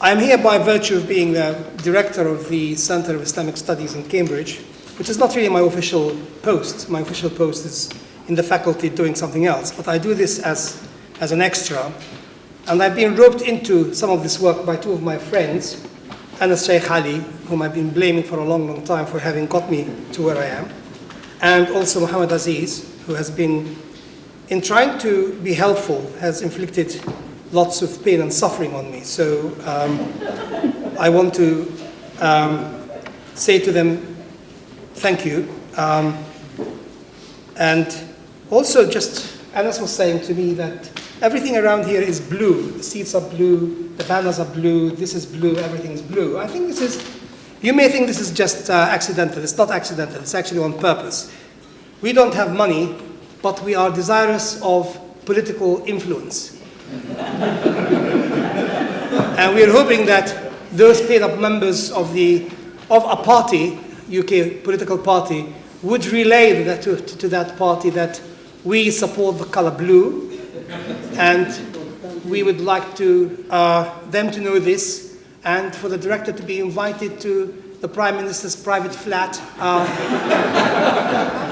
I am here by virtue of being the director of the Center of Islamic Studies in Cambridge, which is not really my official post. My official post is in the faculty doing something else, but I do this as an extra. And I've been roped into some of this work by two of my friends, Anas Sheikh Ali, whom I've been blaming for a long, long time for having got me to where I am, and also Muhammad Aziz, who has been, in trying to be helpful, has inflicted lots of pain and suffering on me. So I want to say to them, thank you. And also just, Anas was saying to me that everything around here is blue. The seats are blue, the banners are blue, this is blue, everything is blue. I think this is, you may think this is just accidental. It's not accidental, it's actually on purpose. We don't have money, but we are desirous of political influence. And we are hoping that those paid-up members of a party, UK political party, would relay that to that party that we support the color blue, and we would like to them to know this, and for the director to be invited to the Prime Minister's private flat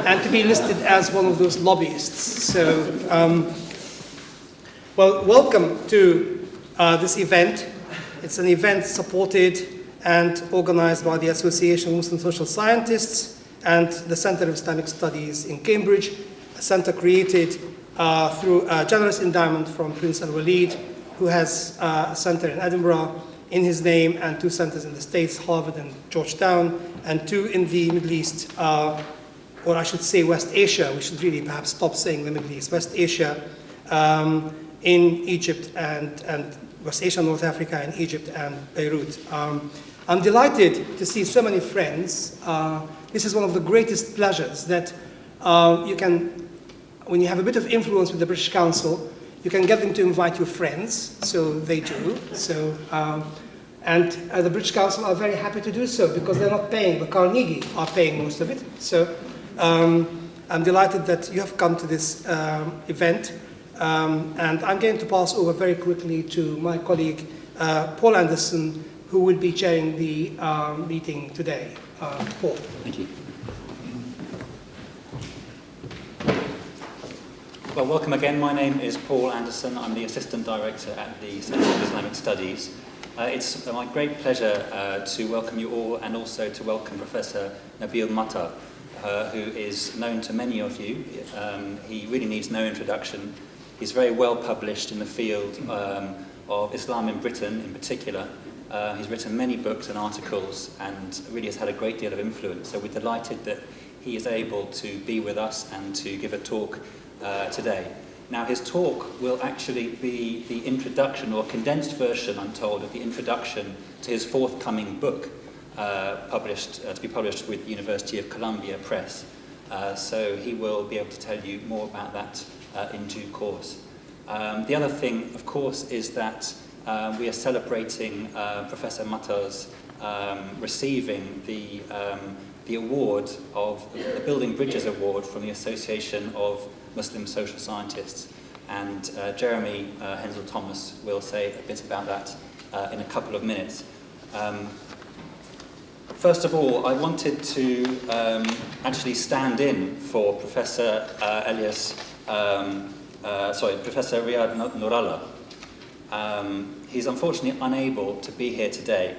and to be listed as one of those lobbyists. So. Well, welcome to this event. It's an event supported and organized by the Association of Muslim Social Scientists and the Center of Islamic Studies in Cambridge, a center created through a generous endowment from Prince Alwaleed, who has a center in Edinburgh in his name, and two centers in the States, Harvard and Georgetown, and two in the Middle East, or I should say West Asia. We should really perhaps stop saying the Middle East. West Asia, in Egypt and West Asia, North Africa, and Egypt and Beirut. I'm delighted to see so many friends. This is one of the greatest pleasures that you can, when you have a bit of influence with the British Council, you can get them to invite your friends, so they do. So, and the British Council are very happy to do so because they're not paying. The Carnegie are paying most of it. So I'm delighted that you have come to this event. And I'm going to pass over very quickly to my colleague, Paul Anderson, who will be chairing the meeting today. Paul. Thank you. Well, welcome again. My name is Paul Anderson. I'm the Assistant Director at the Centre of Islamic Studies. It's my great pleasure to welcome you all, and also to welcome Professor Nabil Matar, who is known to many of you. He really needs no introduction. He's very well published in the field of Islam in Britain in particular. He's written many books and articles and really has had a great deal of influence. So we're delighted that he is able to be with us and to give a talk today. Now his talk will actually be the introduction, or condensed version, I'm told, of the introduction to his forthcoming book, to be published with the University of Columbia Press. So he will be able to tell you more about that in due course. The other thing, of course, is that we are celebrating Professor Matar's receiving the award of the Building Bridges Award from the Association of Muslim Social Scientists, and Jeremy Hensel Thomas will say a bit about that in a couple of minutes. First of all, I wanted to actually stand in for Professor Professor Riyad Nurallah. He's unfortunately unable to be here today.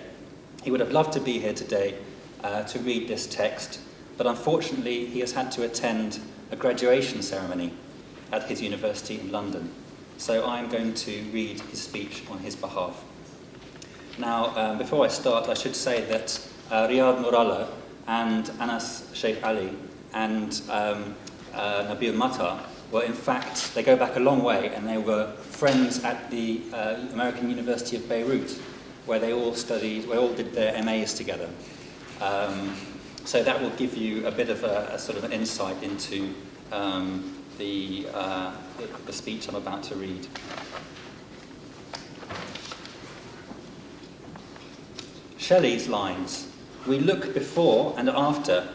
He would have loved to be here today to read this text, but unfortunately he has had to attend a graduation ceremony at his university in London. So I'm going to read his speech on his behalf. Now, before I start, I should say that Riyad Nurallah and Anas Sheikh Ali and Nabil Matar were, in fact, they go back a long way, and they were friends at the American University of Beirut, where they all studied, where all did their MAs together. So that will give you a bit of a sort of an insight into the speech I'm about to read. Shelley's lines: "We look before and after,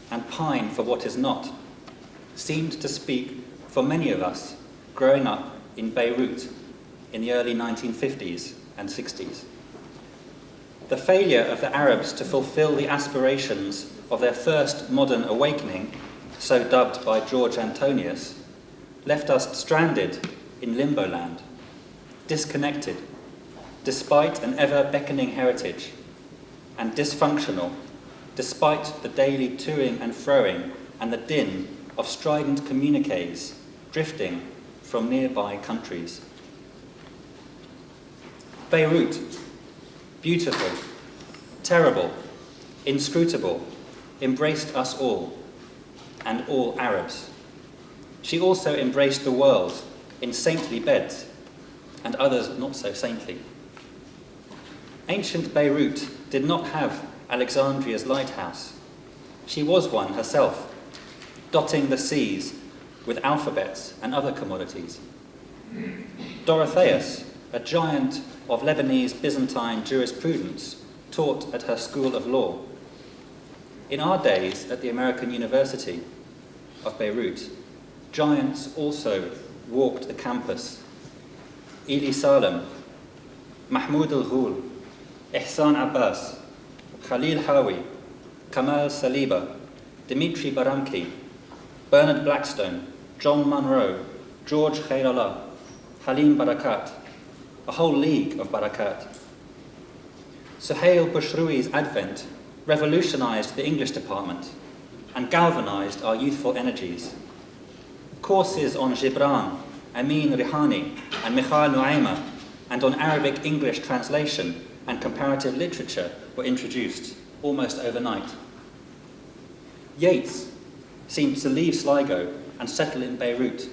and pine for what is not," seemed to speak for many of us growing up in Beirut in the early 1950s and 60s. The failure of the Arabs to fulfill the aspirations of their first modern awakening, so dubbed by George Antonius, left us stranded in limbo land, disconnected, despite an ever-beckoning heritage, and dysfunctional, despite the daily toing and froing and the din of strident communiques drifting from nearby countries. Beirut, beautiful, terrible, inscrutable, embraced us all, and all Arabs. She also embraced the world in saintly beds, and others not so saintly. Ancient Beirut did not have Alexandria's lighthouse. She was one herself, dotting the seas with alphabets and other commodities. Dorotheus, a giant of Lebanese Byzantine jurisprudence, taught at her school of law. In our days at the American University of Beirut, giants also walked the campus. Ili Salem, Mahmoud al-Ghul, Ihsan Abbas, Khalil Hawi, Kamal Saliba, Dimitri Baramki, Bernard Blackstone, John Munro, George Khairallah, Halim Barakat, a whole league of Barakat. Suhail Bushrui's advent revolutionized the English department and galvanized our youthful energies. Courses on Gibran, Amin Rihani, and Mikhail Nuaima, and on Arabic English translation and comparative literature were introduced almost overnight. Yeats seemed to leave Sligo and settle in Beirut.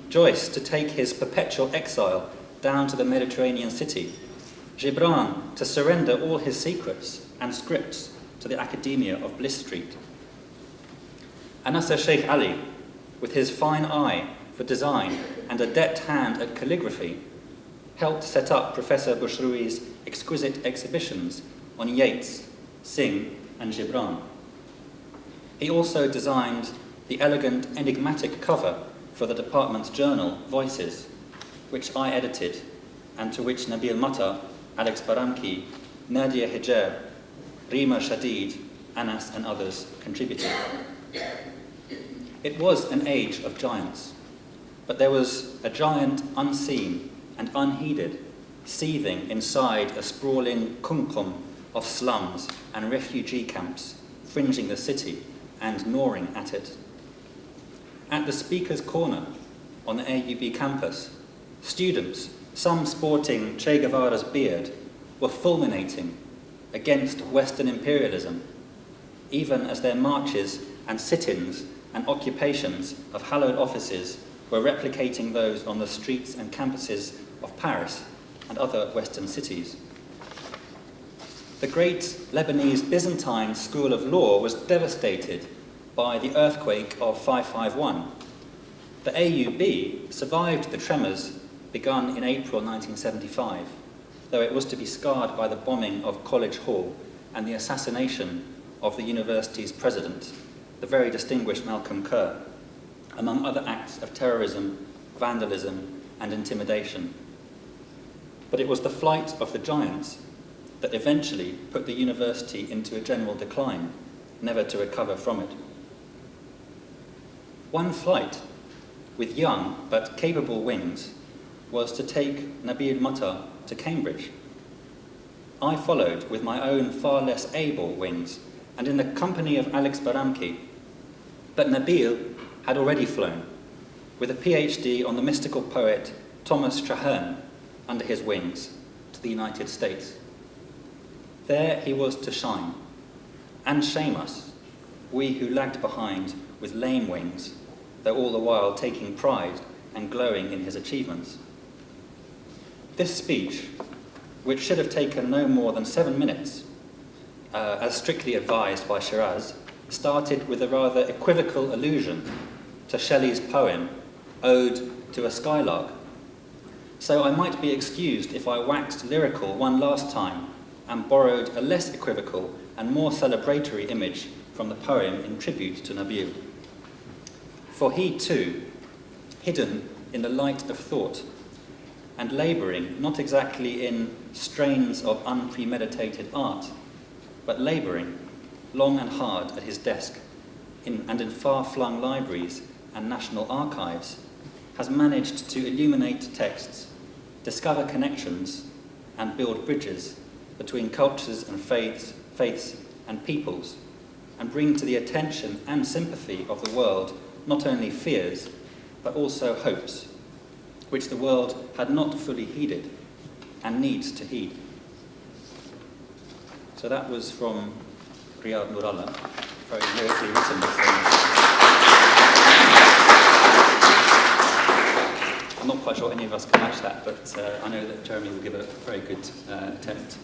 Joyce to take his perpetual exile down to the Mediterranean city. Gibran to surrender all his secrets and scripts to the Academia of Bliss Street. Anasser Sheikh Ali, with his fine eye for design and a deft hand at calligraphy, helped set up Professor Bushrui's exquisite exhibitions on Yeats, Synge, and Gibran. He also designed the elegant, enigmatic cover for the department's journal, Voices, which I edited, and to which Nabil Matar, Alex Baramki, Nadia Hijab, Rima Shadid, Anas, and others contributed. It was an age of giants, but there was a giant unseen and unheeded, seething inside a sprawling kumkum of slums and refugee camps fringing the city and gnawing at it. At the Speaker's Corner on the AUB campus, students, some sporting Che Guevara's beard, were fulminating against Western imperialism, even as their marches and sit-ins and occupations of hallowed offices were replicating those on the streets and campuses of Paris and other Western cities. The great Lebanese Byzantine School of Law was devastated by the earthquake of 551. The AUB survived the tremors begun in April 1975, though it was to be scarred by the bombing of College Hall and the assassination of the university's president, the very distinguished Malcolm Kerr, among other acts of terrorism, vandalism, and intimidation. But it was the flight of the giants that eventually put the university into a general decline, never to recover from it. One flight, with young but capable wings, was to take Nabil Matar to Cambridge. I followed with my own far less able wings and in the company of Alex Baramki, but Nabil had already flown, with a PhD on the mystical poet Thomas Traherne under his wings, to the United States. There he was to shine, and shame us, we who lagged behind with lame wings, though all the while taking pride and glowing in his achievements. This speech, which should have taken no more than 7 minutes, as strictly advised by Shiraz, started with a rather equivocal allusion to Shelley's poem, Ode to a Skylark. So I might be excused if I waxed lyrical one last time and borrowed a less equivocal and more celebratory image from the poem in tribute to Nabil. For he too, hidden in the light of thought, and labouring, not exactly in strains of unpremeditated art, but labouring long and hard at his desk and in far-flung libraries and national archives, has managed to illuminate texts, discover connections, and build bridges between cultures and faiths and peoples, and bring to the attention and sympathy of the world not only fears, but also hopes, which the world had not fully heeded and needs to heed. So that was from Riyad Nurallah, very lyrically written. I'm not quite sure any of us can match that, but I know that Jeremy will give a very good attempt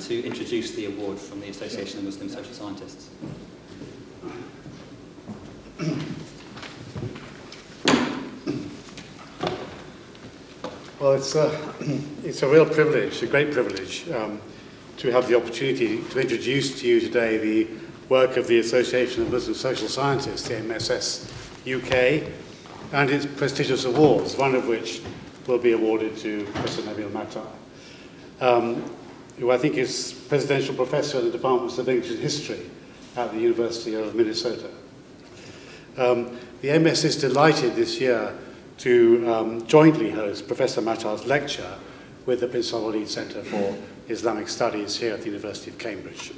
to introduce the award from the Association of Muslim Social Scientists. Well, it's a real privilege, a great privilege, to have the opportunity to introduce to you today the work of the Association of Muslim Social Scientists, the MSS UK, and its prestigious awards, one of which will be awarded to Professor Nabil Matar, who I think is Presidential Professor in the Department of English and History at the University of Minnesota. The MS is delighted this year to jointly host Professor Matar's lecture with the Prince Alwaleed Centre for Islamic Studies here at the University of Cambridge.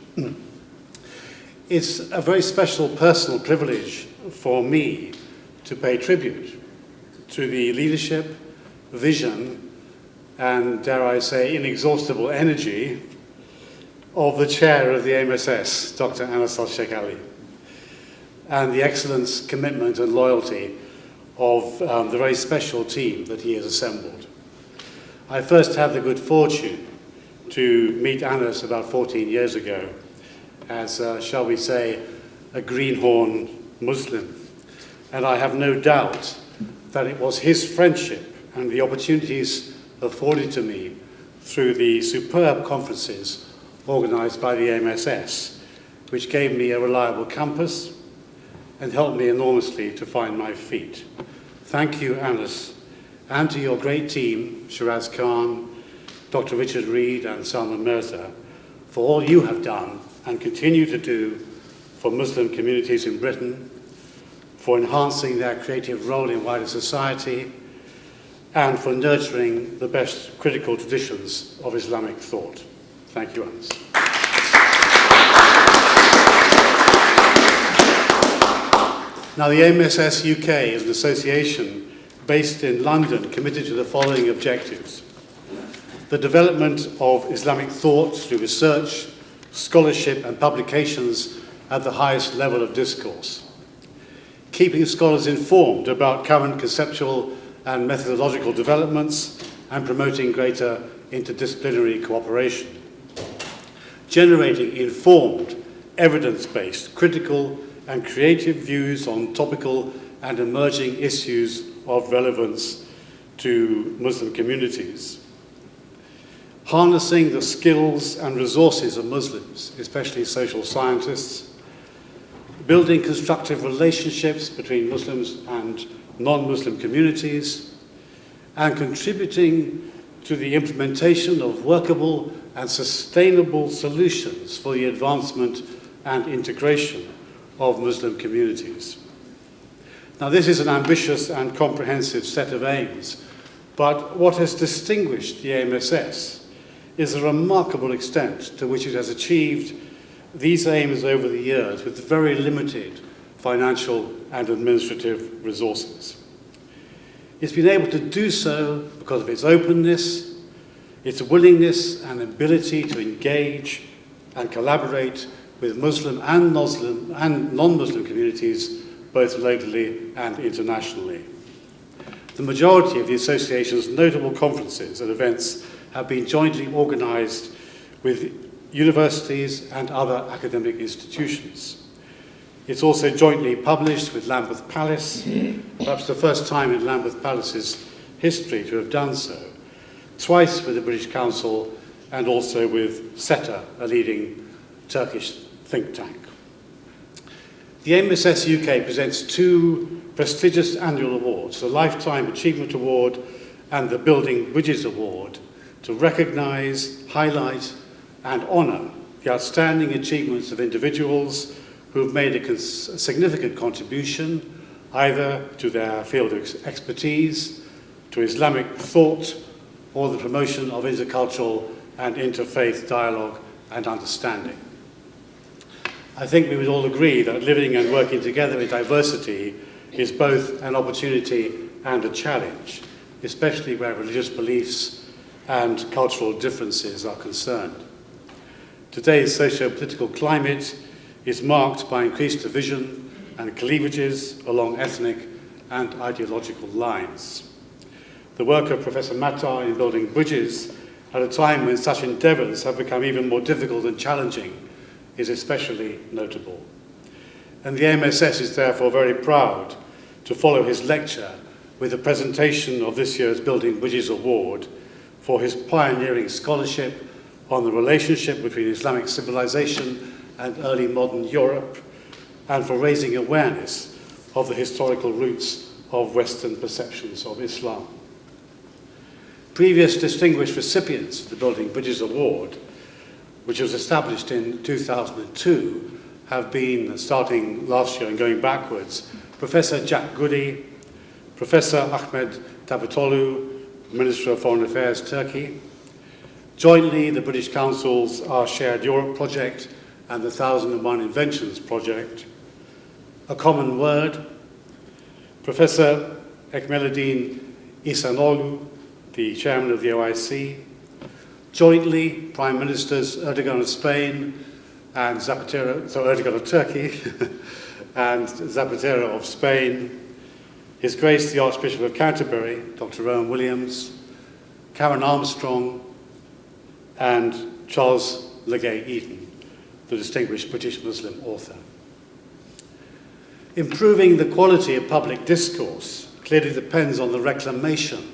It's a very special personal privilege for me to pay tribute to the leadership, vision, and, dare I say, inexhaustible energy of the chair of the MSS, Dr. Anas al-Sheikh Ali, and the excellence, commitment, and loyalty of the very special team that he has assembled. I first had the good fortune to meet Anas about 14 years ago as, shall we say, a greenhorn Muslim. And I have no doubt that it was his friendship and the opportunities afforded to me through the superb conferences organised by the MSS, which gave me a reliable compass and helped me enormously to find my feet. Thank you, Anas, and to your great team, Shiraz Khan, Dr. Richard Reed and Salman Mirza, for all you have done and continue to do for Muslim communities in Britain, for enhancing their creative role in wider society, and for nurturing the best critical traditions of Islamic thought. Thank you, Anas. Now, the MSS UK is an association based in London committed to the following objectives: the development of Islamic thought through research, scholarship, and publications at the highest level of discourse, keeping scholars informed about current conceptual and methodological developments, and promoting greater interdisciplinary cooperation, generating informed, evidence-based, critical, and creative views on topical and emerging issues of relevance to Muslim communities, harnessing the skills and resources of Muslims, especially social scientists, building constructive relationships between Muslims and non-Muslim communities, and contributing to the implementation of workable and sustainable solutions for the advancement and integration of Muslim communities. Now, this is an ambitious and comprehensive set of aims, but what has distinguished the AMSS is the remarkable extent to which it has achieved these aims over the years with very limited financial and administrative resources. It's been able to do so because of its openness, its willingness and ability to engage and collaborate with Muslim and non-Muslim communities, both locally and internationally. The majority of the association's notable conferences and events have been jointly organised with universities and other academic institutions. It's also jointly published with Lambeth Palace, perhaps the first time in Lambeth Palace's history to have done so, twice with the British Council and also with SETA, a leading Turkish think tank. The MSS UK presents two prestigious annual awards, the Lifetime Achievement Award and the Building Bridges Award to recognize, highlight, and honor the outstanding achievements of individuals who have made a significant contribution either to their field of expertise, to Islamic thought, or the promotion of intercultural and interfaith dialogue and understanding. I think we would all agree that living and working together in diversity is both an opportunity and a challenge, especially where religious beliefs and cultural differences are concerned. Today's socio-political climate is marked by increased division and cleavages along ethnic and ideological lines. The work of Professor Matar in building bridges at a time when such endeavours have become even more difficult and challenging is especially notable. And the AMSS is therefore very proud to follow his lecture with the presentation of this year's Building Bridges Award for his pioneering scholarship on the relationship between Islamic civilization and early modern Europe, and for raising awareness of the historical roots of Western perceptions of Islam. Previous distinguished recipients of the Building Bridges Award, which was established in 2002, have been, starting last year and going backwards, Professor Jack Goody, Professor Ahmed Davutoglu, Minister of Foreign Affairs, Turkey. Jointly, the British Council's Our Shared Europe project and the 1001 Inventions project. A Common Word, Professor Ekmeluddin Ihsanoğlu, the chairman of the OIC. Jointly, Prime Ministers Erdogan of Spain and Erdogan of Turkey and Zapatero of Spain, His Grace the Archbishop of Canterbury, Dr. Rowan Williams, Karen Armstrong, and Charles Legay Eaton, the distinguished British Muslim author. Improving the quality of public discourse clearly depends on the reclamation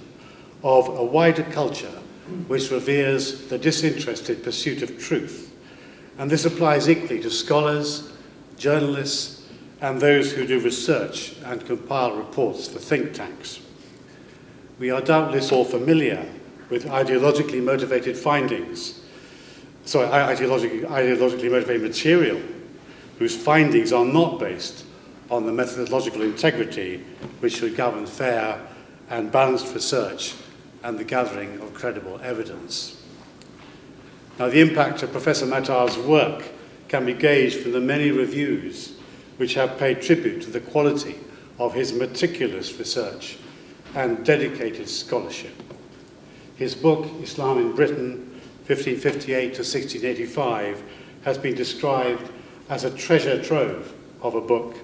of a wider culture which reveres the disinterested pursuit of truth. And this applies equally to scholars, journalists, and those who do research and compile reports for think tanks. We are doubtless all familiar with ideologically motivated ideologically motivated material whose findings are not based on the methodological integrity which should govern fair and balanced research and the gathering of credible evidence. Now, the impact of Professor Matar's work can be gauged from the many reviews which have paid tribute to the quality of his meticulous research and dedicated scholarship. His book, Islam in Britain, 1558 to 1685, has been described as a treasure trove of a book,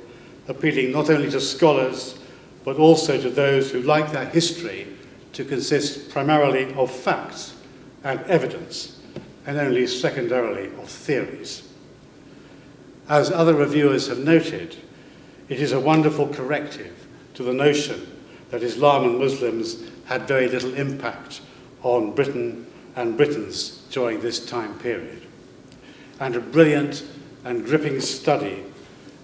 appealing not only to scholars, but also to those who like their history to consist primarily of facts and evidence, and only secondarily of theories. As other reviewers have noted, it is a wonderful corrective to the notion that Islam and Muslims had very little impact on Britain and Britons during this time period, and a brilliant and gripping study,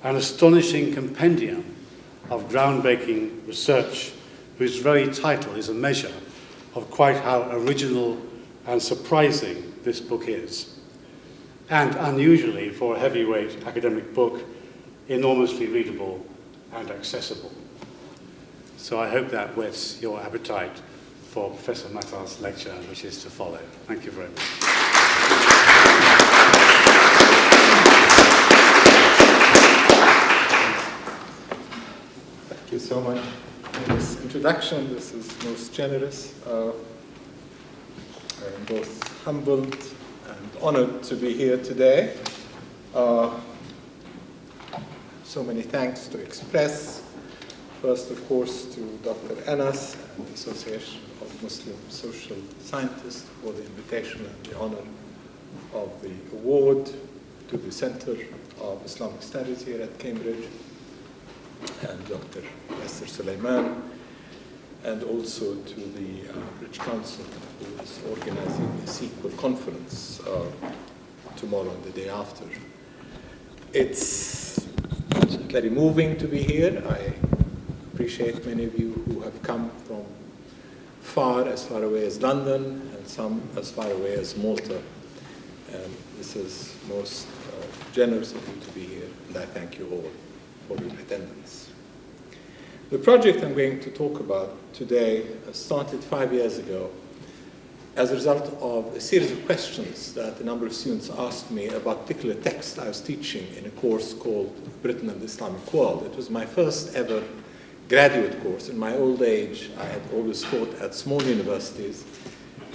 an astonishing compendium of groundbreaking research whose very title is a measure of quite how original and surprising this book is, and unusually for a heavyweight academic book, enormously readable and accessible. So I hope that whets your appetite for Professor Matar's lecture, which is to follow. Thank you very much. Thank you so much for this introduction. This is most generous. I'm both humbled and honored to be here today. So many thanks to express. First, of course, to Dr. Anas and the Association of Muslim Social Scientists for the invitation and the honor of the award, to the Center of Islamic Studies here at Cambridge, and Dr. Esther Suleiman, and also to the British Council, who is organizing a sequel conference tomorrow and the day after. It's very moving to be here. I appreciate many of you who have come from as far away as London, and some as far away as Malta. And this is most generous of you to be here, and I thank you all for your attendance. The project I'm going to talk about today started 5 years ago as a result of a series of questions that a number of students asked me about particular text I was teaching in a course called Britain and the Islamic World. It was my first ever graduate course. In my old age, I had always taught at small universities,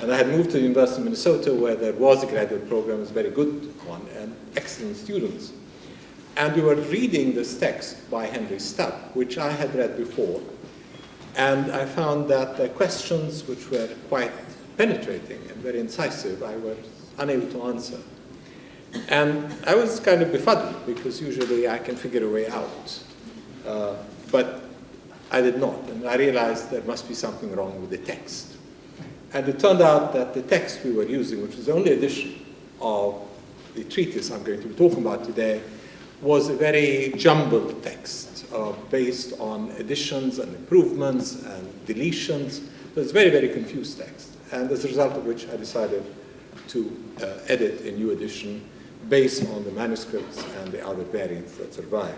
and I had moved to the University of Minnesota where there was a graduate program, it was a very good one, and excellent students. And we were reading this text by Henry Stubbe, which I had read before, and I found that the questions, which were quite penetrating and very incisive, I was unable to answer. And I was kind of befuddled, because usually I can figure a way out. But I did not, and I realized there must be something wrong with the text. And it turned out that the text we were using, which was the only edition of the treatise I'm going to be talking about today, was a very jumbled text based on additions and improvements and deletions. So it's a very, very confused text. And as a result of which I decided to edit a new edition based on the manuscripts and the other variants that survive.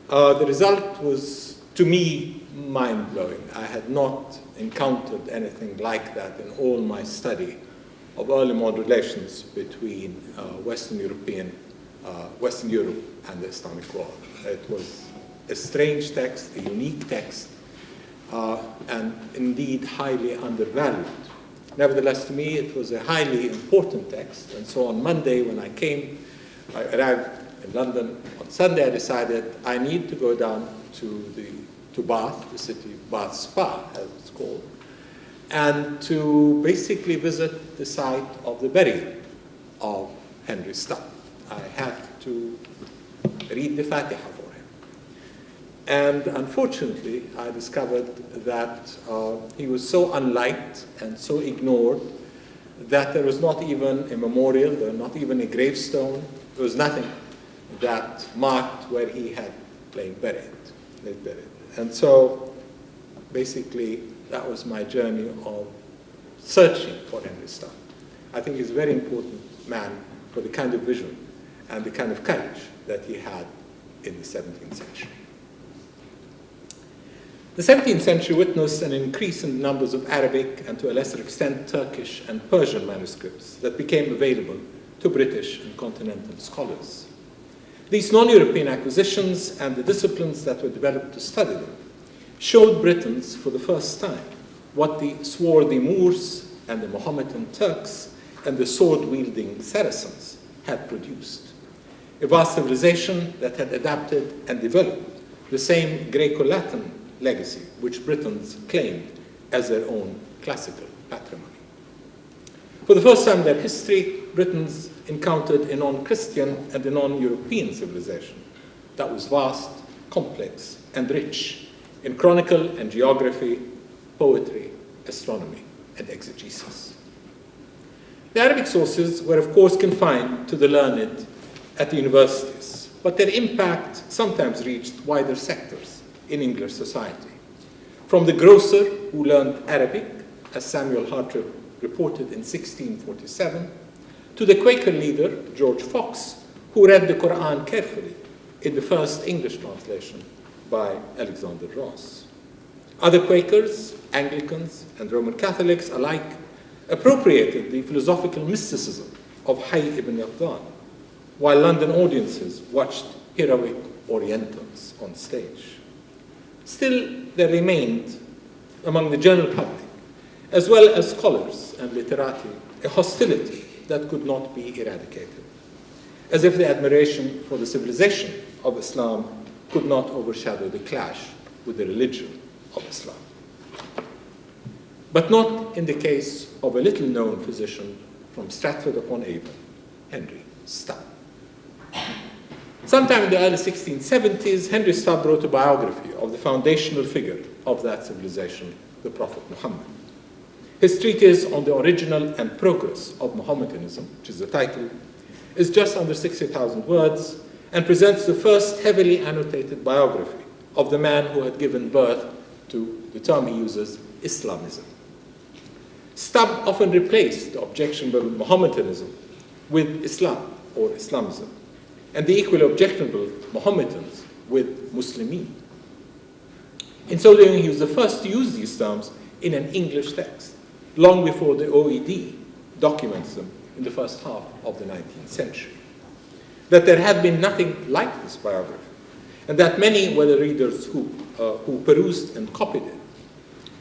The result was, to me, mind-blowing. I had not encountered anything like that in all my study of early modern relations between Western Europe and the Islamic world. It was a strange text, a unique text, and indeed highly undervalued. Nevertheless, to me, it was a highly important text, and so on Monday when I arrived in London, on Sunday I decided I need to go down to Bath, the city of Bath Spa, as it's called, and to basically visit the site of the burial of Henry Stubbe. I had to read the Fatiha for him. And unfortunately, I discovered that he was so unliked and so ignored that there was not even a memorial, there was not even a gravestone, there was nothing that marked where he had lain buried. And so, basically, that was my journey of searching for Henry Stubbe. I think he's a very important man for the kind of vision and the kind of courage that he had in the 17th century. The 17th century witnessed an increase in the numbers of Arabic and to a lesser extent Turkish and Persian manuscripts that became available to British and continental scholars. These non-European acquisitions and the disciplines that were developed to study them showed Britons for the first time what the swarthy Moors and the Mohammedan Turks and the sword-wielding Saracens had produced. A vast civilization that had adapted and developed the same Greco-Latin legacy which Britons claimed as their own classical patrimony. For the first time in their history, Britons encountered a non-Christian and a non-European civilization that was vast, complex, and rich in chronicle and geography, poetry, astronomy, and exegesis. The Arabic sources were, of course, confined to the learned at the universities, but their impact sometimes reached wider sectors in English society. From the grocer who learned Arabic, as Samuel Hartrip reported in 1647, to the Quaker leader, George Fox, who read the Quran carefully in the first English translation by Alexander Ross. Other Quakers, Anglicans, and Roman Catholics alike appropriated the philosophical mysticism of Hayy ibn Yaqdan, while London audiences watched heroic Orientals on stage. Still, there remained among the general public, as well as scholars and literati, a hostility that could not be eradicated, as if the admiration for the civilization of Islam could not overshadow the clash with the religion of Islam. But not in the case of a little-known physician from Stratford-upon-Avon, Henry Stubbe. Sometime in the early 1670s, Henry Stubbe wrote a biography of the foundational figure of that civilization, the Prophet Muhammad. His treatise on the original and progress of Mohammedanism, which is the title, is just under 60,000 words and presents the first heavily annotated biography of the man who had given birth to the term he uses, Islamism. Stubbe often replaced the objectionable Mohammedanism with Islam or Islamism, and the equally objectionable Mohammedans with Muslimin. In so doing, he was the first to use these terms in an English text, long before the OED documents them in the first half of the 19th century. That there had been nothing like this biography, and that many were the readers who perused and copied it,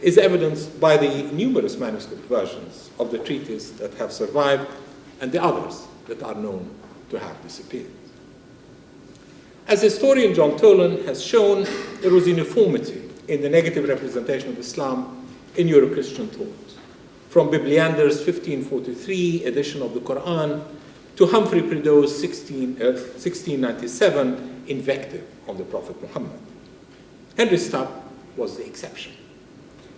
is evidenced by the numerous manuscript versions of the treatise that have survived and the others that are known to have disappeared. As historian John Tolan has shown, there was uniformity in the negative representation of Islam in Euro-Christian thought, from Bibliander's 1543 edition of the Quran to Humphrey Prideaux's 1697 invective on the Prophet Muhammad. Henry Stubbe was the exception,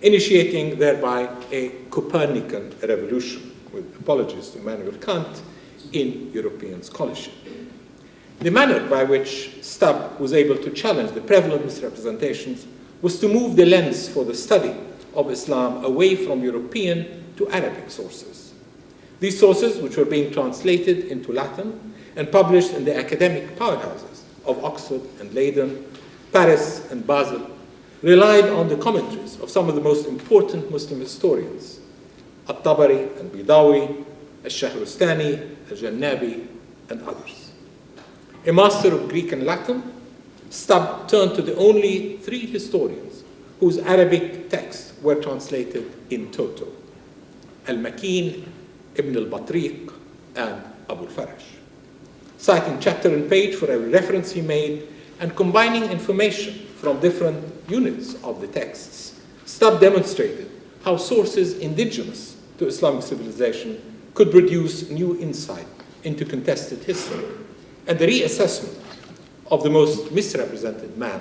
initiating thereby a Copernican revolution, with apologies to Immanuel Kant, in European scholarship. The manner by which Stubbe was able to challenge the prevalent misrepresentations was to move the lens for the study of Islam away from European to Arabic sources. These sources, which were being translated into Latin and published in the academic powerhouses of Oxford and Leiden, Paris and Basel, relied on the commentaries of some of the most important Muslim historians, At-Tabari and Bidawi, Al-Shahrustani, Al-Jannabi, and others. A master of Greek and Latin, Stubbe turned to the only three historians whose Arabic texts were translated in toto: Al-Makin, Ibn al-Batriq, and Abu al-Faraj. Citing chapter and page for every reference he made and combining information from different units of the texts, Stubbe demonstrated how sources indigenous to Islamic civilization could produce new insight into contested history and the reassessment of the most misrepresented man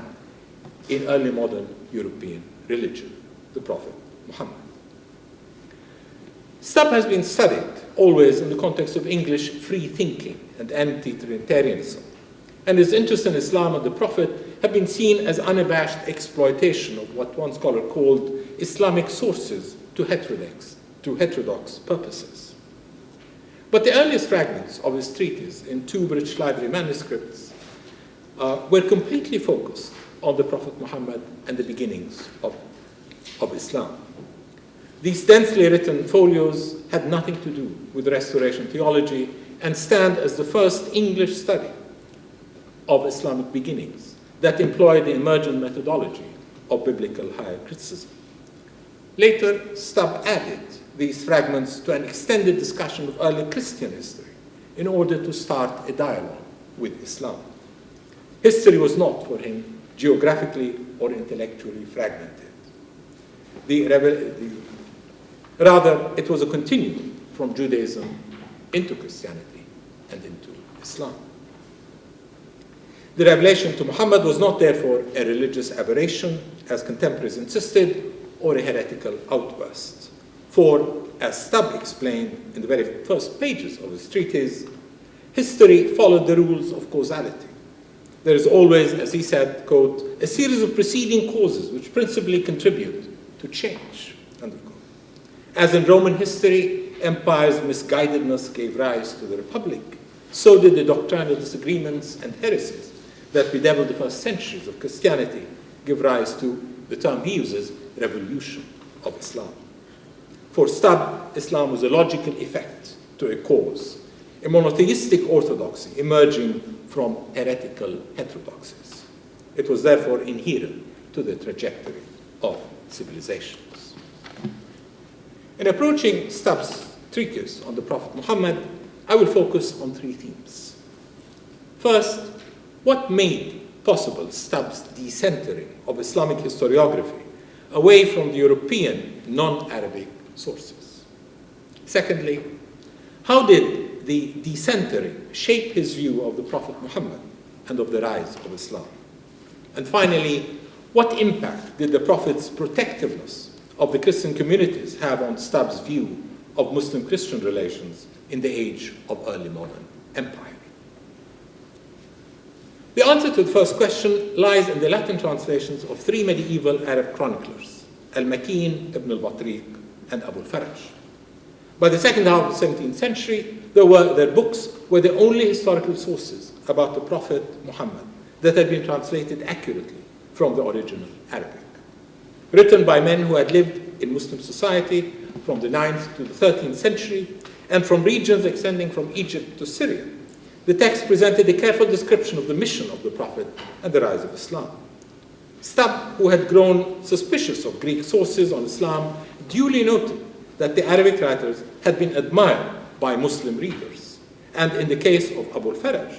in early modern European religion, the Prophet Muhammad. Stubbe has been studied always in the context of English free thinking and anti-Trinitarianism, and his interest in Islam and the Prophet have been seen as unabashed exploitation of what one scholar called Islamic sources to heterodox purposes. But the earliest fragments of his treatise in two British Library manuscripts were completely focused on the Prophet Muhammad and the beginnings of Islam. These densely written folios had nothing to do with Restoration theology and stand as the first English study of Islamic beginnings that employed the emergent methodology of biblical higher criticism. Later, Stubbe added these fragments to an extended discussion of early Christian history in order to start a dialogue with Islam. History was not, for him, geographically or intellectually fragmented. Rather, it was a continuum from Judaism into Christianity and into Islam. The revelation to Muhammad was not therefore a religious aberration, as contemporaries insisted, or a heretical outburst. For, as Stubbe explained in the very first pages of his treatise, history followed the rules of causality. There is always, as he said, quote, a series of preceding causes which principally contribute to change, end of quote. As in Roman history, empire's misguidedness gave rise to the Republic, so did the doctrinal disagreements and heresies that bedeviled the first centuries of Christianity give rise to the term he uses, revolution of Islam. For Stubbe, Islam was a logical effect to a cause, a monotheistic orthodoxy emerging from heretical heterodoxies. It was therefore inherent to the trajectory of civilizations. In approaching Stubbe's treatise on the Prophet Muhammad, I will focus on three themes. First, what made possible Stubbe's decentering of Islamic historiography away from the European non-Arabic sources? Secondly, how did the decentering shape his view of the Prophet Muhammad and of the rise of Islam? And finally, what impact did the Prophet's protectiveness of the Christian communities have on Stubbe's view of Muslim-Christian relations in the age of early modern empire? The answer to the first question lies in the Latin translations of three medieval Arab chroniclers, Al-Makin, Ibn al-Batriq, and Abu al-Faraj. By the second half of the 17th century, their books were the only historical sources about the Prophet Muhammad that had been translated accurately from the original Arabic. Written by men who had lived in Muslim society from the 9th to the 13th century and from regions extending from Egypt to Syria, the text presented a careful description of the mission of the Prophet and the rise of Islam. Stubbe, who had grown suspicious of Greek sources on Islam, duly noted that the Arabic writers had been admired by Muslim readers. And in the case of Abu al-Faraj,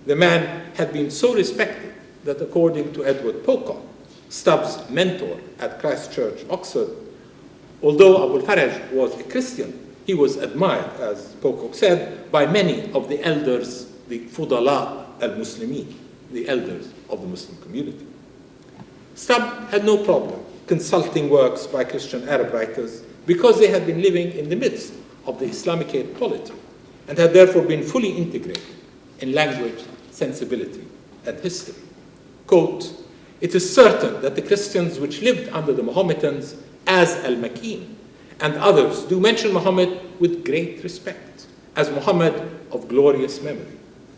the man had been so respected that according to Edward Pocock, Stubbe's mentor at Christ Church, Oxford, although Abu al-Faraj was a Christian, he was admired, as Pocock said, by many of the elders, the Fudala al-Muslimin, the elders of the Muslim community. Stubbe had no problem consulting works by Christian Arab writers because they had been living in the midst of the Islamic polity and had therefore been fully integrated in language, sensibility, and history. Quote, "It is certain that the Christians which lived under the Mohammedans, as Al-Makin and others, do mention Muhammad with great respect, as Muhammad of glorious memory.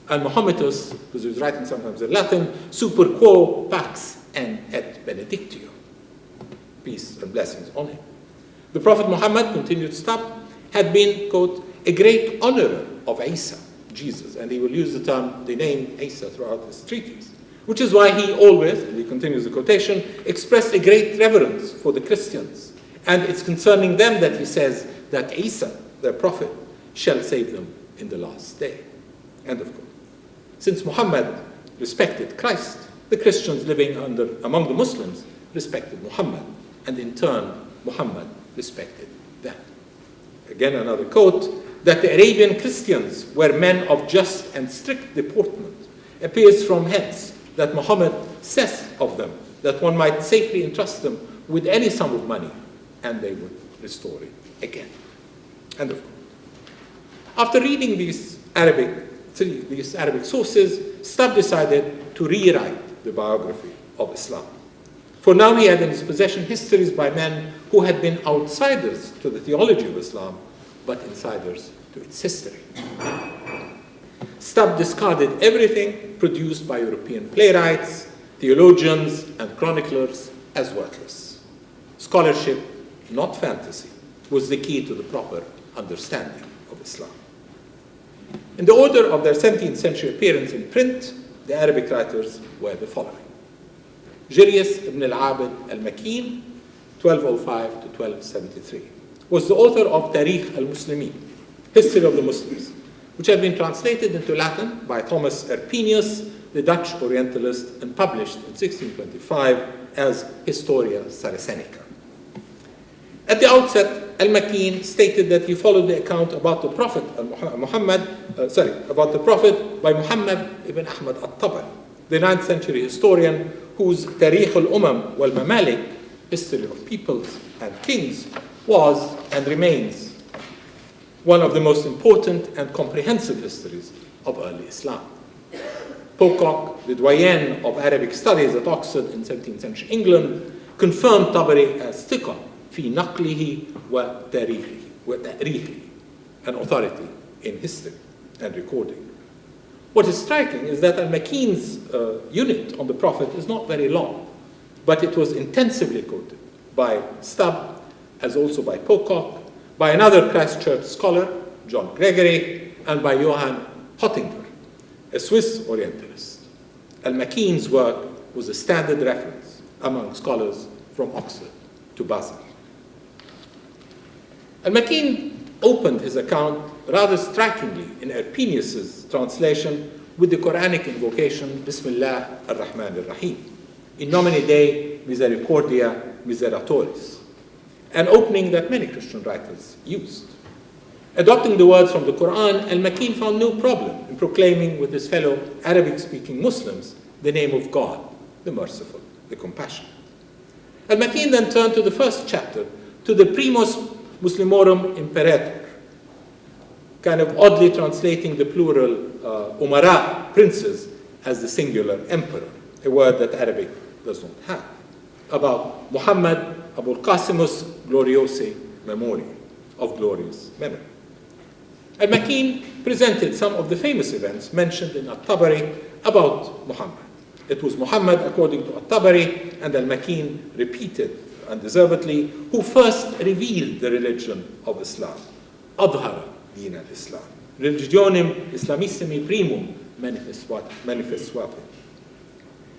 And Mohammetus, because he was writing sometimes in Latin, super quo pax and et benedictio." Peace and blessings on him. The Prophet Muhammad, continued Stubbe, had been, quote, "a great honorer of Isa," Jesus, and he will use the name Isa throughout his treatise, which is why he always, and he continues the quotation, expressed a great reverence for the Christians. And it's concerning them that he says that Isa, their prophet, shall save them in the last day. End of quote. Since Muhammad respected Christ, the Christians living among the Muslims respected Muhammad, and in turn, Muhammad respected them. Again, another quote, that the Arabian Christians were men of just and strict deportment appears from hence that Muhammad says of them that one might safely entrust them with any sum of money and they would restore it again. End of quote. After reading these Arabic sources, Stubbe decided to rewrite the biography of Islam. For now he had in his possession histories by men who had been outsiders to the theology of Islam, but insiders to its history. Stubbe discarded everything produced by European playwrights, theologians, and chroniclers as worthless. Scholarship, not fantasy, was the key to the proper understanding of Islam. In the order of their 17th century appearance in print, the Arabic writers were the following. Jirius ibn al-Abid al-Makin, 1205 to 1273, was the author of Tarikh al-Muslimin, History of the Muslims, which had been translated into Latin by Thomas Erpenius, the Dutch Orientalist, and published in 1625 as Historia Saracenica. At the outset, al-Makin stated that he followed the account about the Prophet by Muhammad ibn Ahmad al-Tabari, the 9th century historian whose Tarikh al-Umam wal-Mamalik, History of Peoples and Kings, was and remains one of the most important and comprehensive histories of early Islam. Pocock, the doyen of Arabic studies at Oxford in 17th century England, confirmed Tabari as thiqa fi naqlihi wa tarihi, an authority in history and recording. What is striking is that al-Makin's unit on the Prophet is not very long, but it was intensively quoted by Stubbe, as also by Pocock, by another Christ Church scholar, John Gregory, and by Johann Pottinger, a Swiss Orientalist. Al-Makin's work was a standard reference among scholars from Oxford to Basel. Al-Makin opened his account rather strikingly in Erpenius's translation with the Quranic invocation, Bismillah ar-Rahman ar-Rahim, in nomine Dei misericordia miseratoris, an opening that many Christian writers used. Adopting the words from the Quran, al-Makin found no problem in proclaiming with his fellow Arabic-speaking Muslims the name of God, the merciful, the compassionate. Al-Makin then turned to the first chapter, to the primus Muslimorum imperator, kind of oddly translating the plural umara, princes, as the singular emperor, a word that Arabic does not have, about Muhammad Abul Qasimus Gloriosi Memoriam, of glorious memory. Al-Makin presented some of the famous events mentioned in At-Tabari about Muhammad. It was Muhammad, according to At-Tabari, and Al-Makin repeated undeservedly, who first revealed the religion of Islam. Adhara din al-Islam. Religionem Islamissimi primum manifestuatum.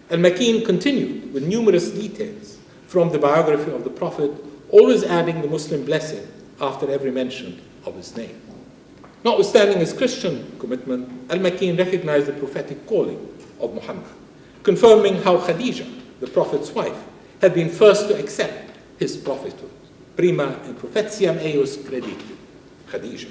Al-Makin continued with numerous details from the biography of the Prophet, always adding the Muslim blessing after every mention of his name. Notwithstanding his Christian commitment, Al-Makin recognized the prophetic calling of Muhammad, confirming how Khadija, the Prophet's wife, had been first to accept his prophethood. Prima in prophetiam eius credit, Khadija.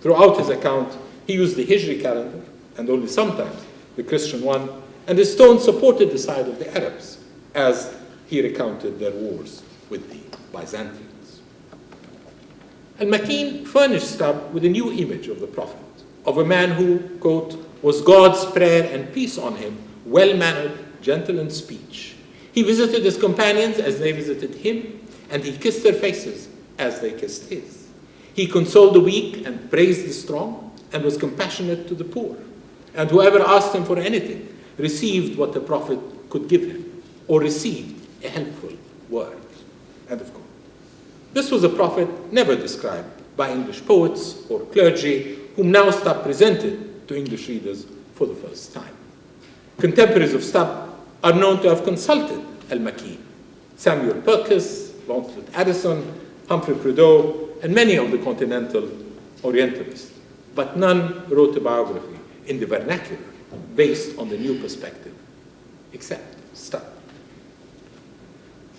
Throughout his account, he used the Hijri calendar, and only sometimes the Christian one, and his tone supported the side of the Arabs, as he recounted their wars with the Byzantines. Al-Makin furnished Stubbe with a new image of the Prophet, of a man who, quote, was God's prayer and peace on him, well-mannered, gentle in speech. He visited his companions as they visited him, and he kissed their faces as they kissed his. He consoled the weak and praised the strong, and was compassionate to the poor. And whoever asked him for anything received what the Prophet could give him, or received a helpful word. End of quote. This was a Prophet never described by English poets or clergy, whom now Stubbe presented to English readers for the first time. Contemporaries of Stubbe are known to have consulted Al-Makin: Samuel Purkis, Launcelot Addison, Humphrey Prideaux, and many of the continental Orientalists, but none wrote a biography in the vernacular based on the new perspective, except Stubbe.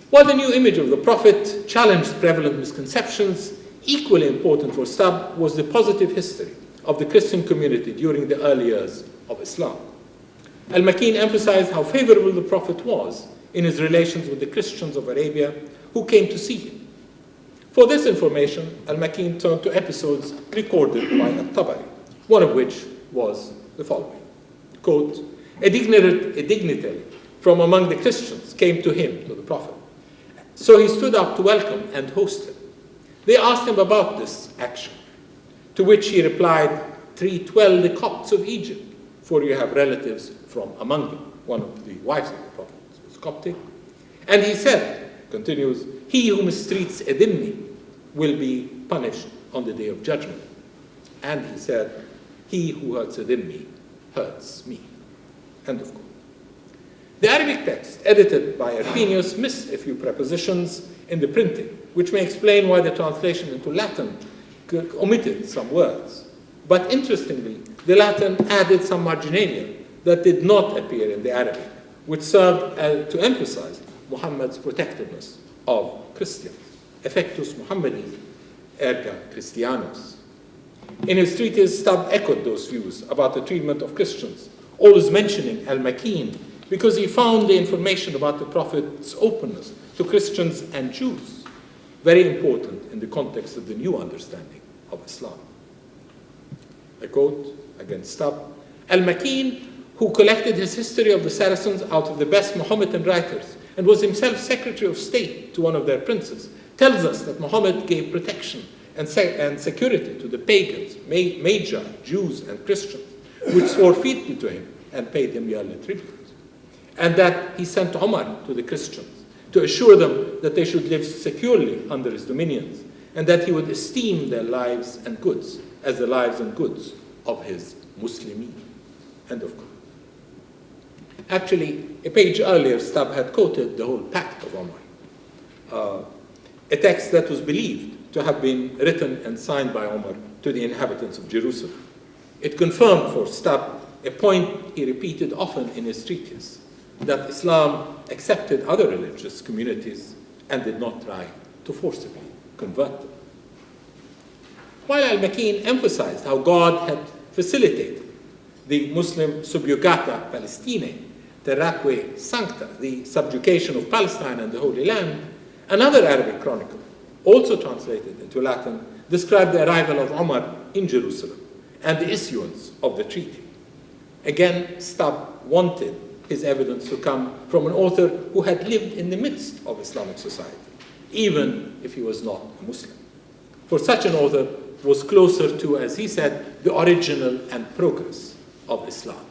While the new image of the Prophet challenged prevalent misconceptions, equally important for Stubbe was the positive history of the Christian community during the early years of Islam. Al-Makin emphasized how favorable the Prophet was in his relations with the Christians of Arabia who came to see him. For this information, Al-Makin turned to episodes recorded by At-Tabari, one of which was the following. Quote, a dignitary from among the Christians came to him, to the Prophet. So he stood up to welcome and host him. They asked him about this action, to which he replied, treat well the Copts of Egypt, for you have relatives from among them. One of the wives of the Prophet was Coptic. And he said, continues, he who mistreats a dhimmi will be punished on the day of judgment. And he said, he who hurts a dhimmi hurts me. End of quote. The Arabic text, edited by Arpenius, missed a few prepositions in the printing, which may explain why the translation into Latin omitted some words. But interestingly, the Latin added some marginalia that did not appear in the Arabic, which served to emphasize Muhammad's protectiveness of Christians. Effectus Muhammadi erga Christianus. In his treatise, Stubbe echoed those views about the treatment of Christians, always mentioning Al-Makin, because he found the information about the Prophet's openness to Christians and Jews very important in the context of the new understanding of Islam. I quote, against Stubbe, Al-Makin, who collected his history of the Saracens out of the best Mahometan writers and was himself Secretary of State to one of their princes, tells us that Muhammad gave protection and security to the pagans, Magi, Jews, and Christians, which swore fealty to him and paid him yearly tribute. And that he sent Umar to the Christians to assure them that they should live securely under his dominions, and that he would esteem their lives and goods as the lives and goods of his Muslimin. End of quote. Actually, a page earlier, Stubbe had quoted the whole Pact of Umar, a text that was believed to have been written and signed by Umar to the inhabitants of Jerusalem. It confirmed for Stubbe a point he repeated often in his treatise, that Islam accepted other religious communities and did not try to forcibly convert them. While Al-Makin emphasized how God had facilitated the Muslim subjugata Palestinae, terraque sancta, the subjugation of Palestine and the Holy Land, another Arabic chronicle, also translated into Latin, described the arrival of Umar in Jerusalem and the issuance of the treaty. Again, Stubbe wanted his evidence to come from an author who had lived in the midst of Islamic society, even if he was not a Muslim. for such an author was closer to, as he said, the original and progress of Islam.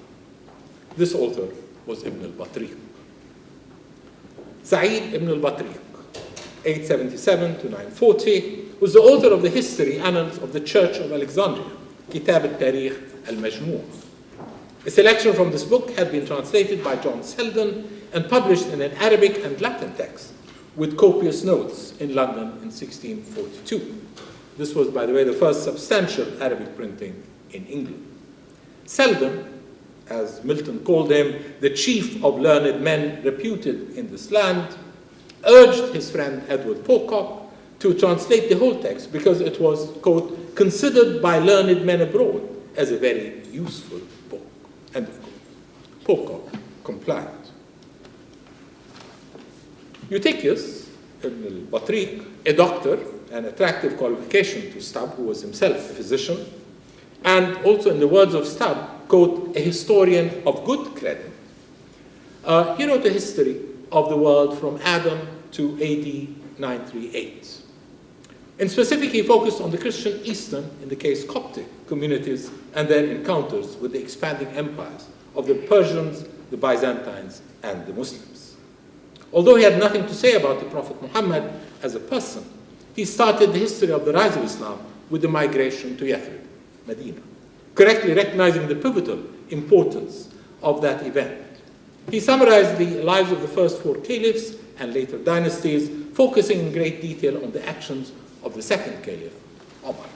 This author was Ibn al-Batriq. Sa'id ibn al-Batriq, 877 to 940, was the author of the history annals of the Church of Alexandria, Kitab al-Tarikh al-Majmu'. A selection from this book had been translated by John Selden and published in an Arabic and Latin text with copious notes in London in 1642. This was, by the way, the first substantial Arabic printing in England. Selden, as Milton called him, the chief of learned men reputed in this land, urged his friend Edward Pocock to translate the whole text because it was, quote, considered by learned men abroad as a very useful book, end of quote. Pocock complied. Eutychius ibn al-Batriq, a doctor, an attractive qualification to Stubbe, who was himself a physician, and also, in the words of Stubbe, quote, a historian of good credit. He wrote a history of the world from Adam to AD 938. In specific, he focused on the Christian Eastern, in the case Coptic, communities and their encounters with the expanding empires of the Persians, the Byzantines, and the Muslims. Although he had nothing to say about the Prophet Muhammad as a person, he started the history of the rise of Islam with the migration to Yathrib, Medina, correctly recognizing the pivotal importance of that event. He summarized the lives of the first four caliphs and later dynasties, focusing in great detail on the actions of the second caliph, Omar.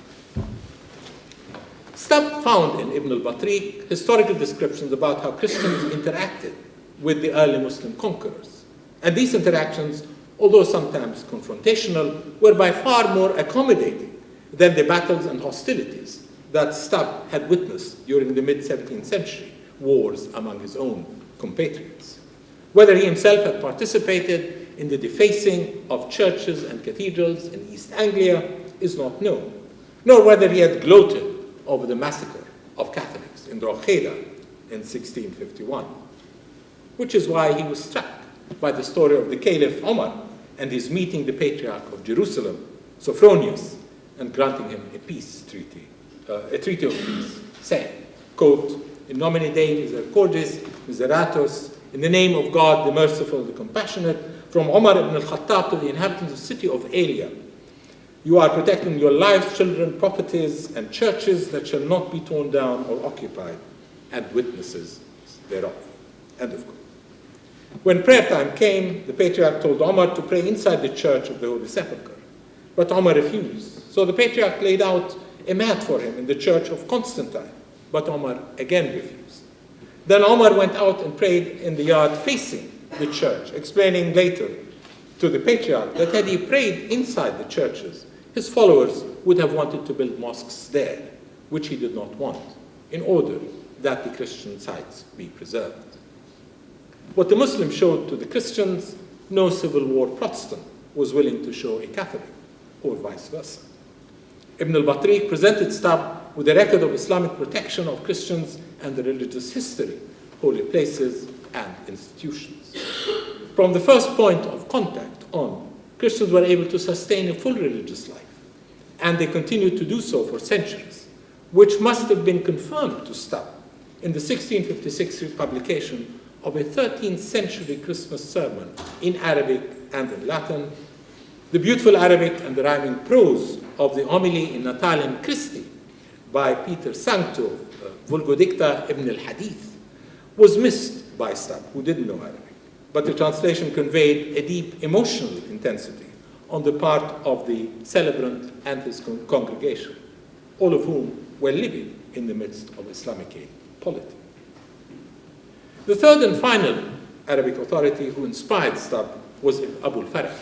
Stubbe found in Ibn al-Batriq historical descriptions about how Christians interacted with the early Muslim conquerors. And these interactions, although sometimes confrontational, were by far more accommodating than the battles and hostilities that Stubbe had witnessed during the mid-17th century wars among his own compatriots. Whether he himself had participated in the defacing of churches and cathedrals in East Anglia is not known, nor whether he had gloated over the massacre of Catholics in Drogheda in 1651, which is why he was struck by the story of the Caliph Omar and his meeting the Patriarch of Jerusalem, Sophronius, and granting him a peace treaty, a treaty of peace, saying, quote, in nomine Dei Misericordias Miseratos, in the name of God, the merciful, the compassionate, from Omar ibn al-Khattab to the inhabitants of the city of Alia, you are protecting your lives, children, properties, and churches that shall not be torn down or occupied, and witnesses thereof. End of quote. When prayer time came, the Patriarch told Omar to pray inside the church of the Holy Sepulchre, but Omar refused. So the Patriarch laid out a mat for him in the church of Constantine, but Omar again refused. Then Omar went out and prayed in the yard facing the church, explaining later to the Patriarch that had he prayed inside the churches, his followers would have wanted to build mosques there, which he did not want, in order that the Christian sites be preserved. What the Muslims showed to the Christians, no Civil War Protestant was willing to show a Catholic, or vice versa. Ibn al-Batriq presented Stubbe with a record of Islamic protection of Christians and the religious history, holy places, and institutions. From the first point of contact on, Christians were able to sustain a full religious life, and they continued to do so for centuries, which must have been confirmed to Stubbe in the 1656 publication of a 13th century Christmas sermon in Arabic and in Latin. The beautiful Arabic and the rhyming prose of the homily in Natalem Christi by Peter Sancto, vulgo dicta Ibn al-Hadith, was missed by Stubbe, who didn't know Arabic. But the translation conveyed a deep emotional intensity on the part of the celebrant and his congregation, all of whom were living in the midst of Islamic polity. The third and final Arabic authority who inspired Stubbe was Abu al-Faraj,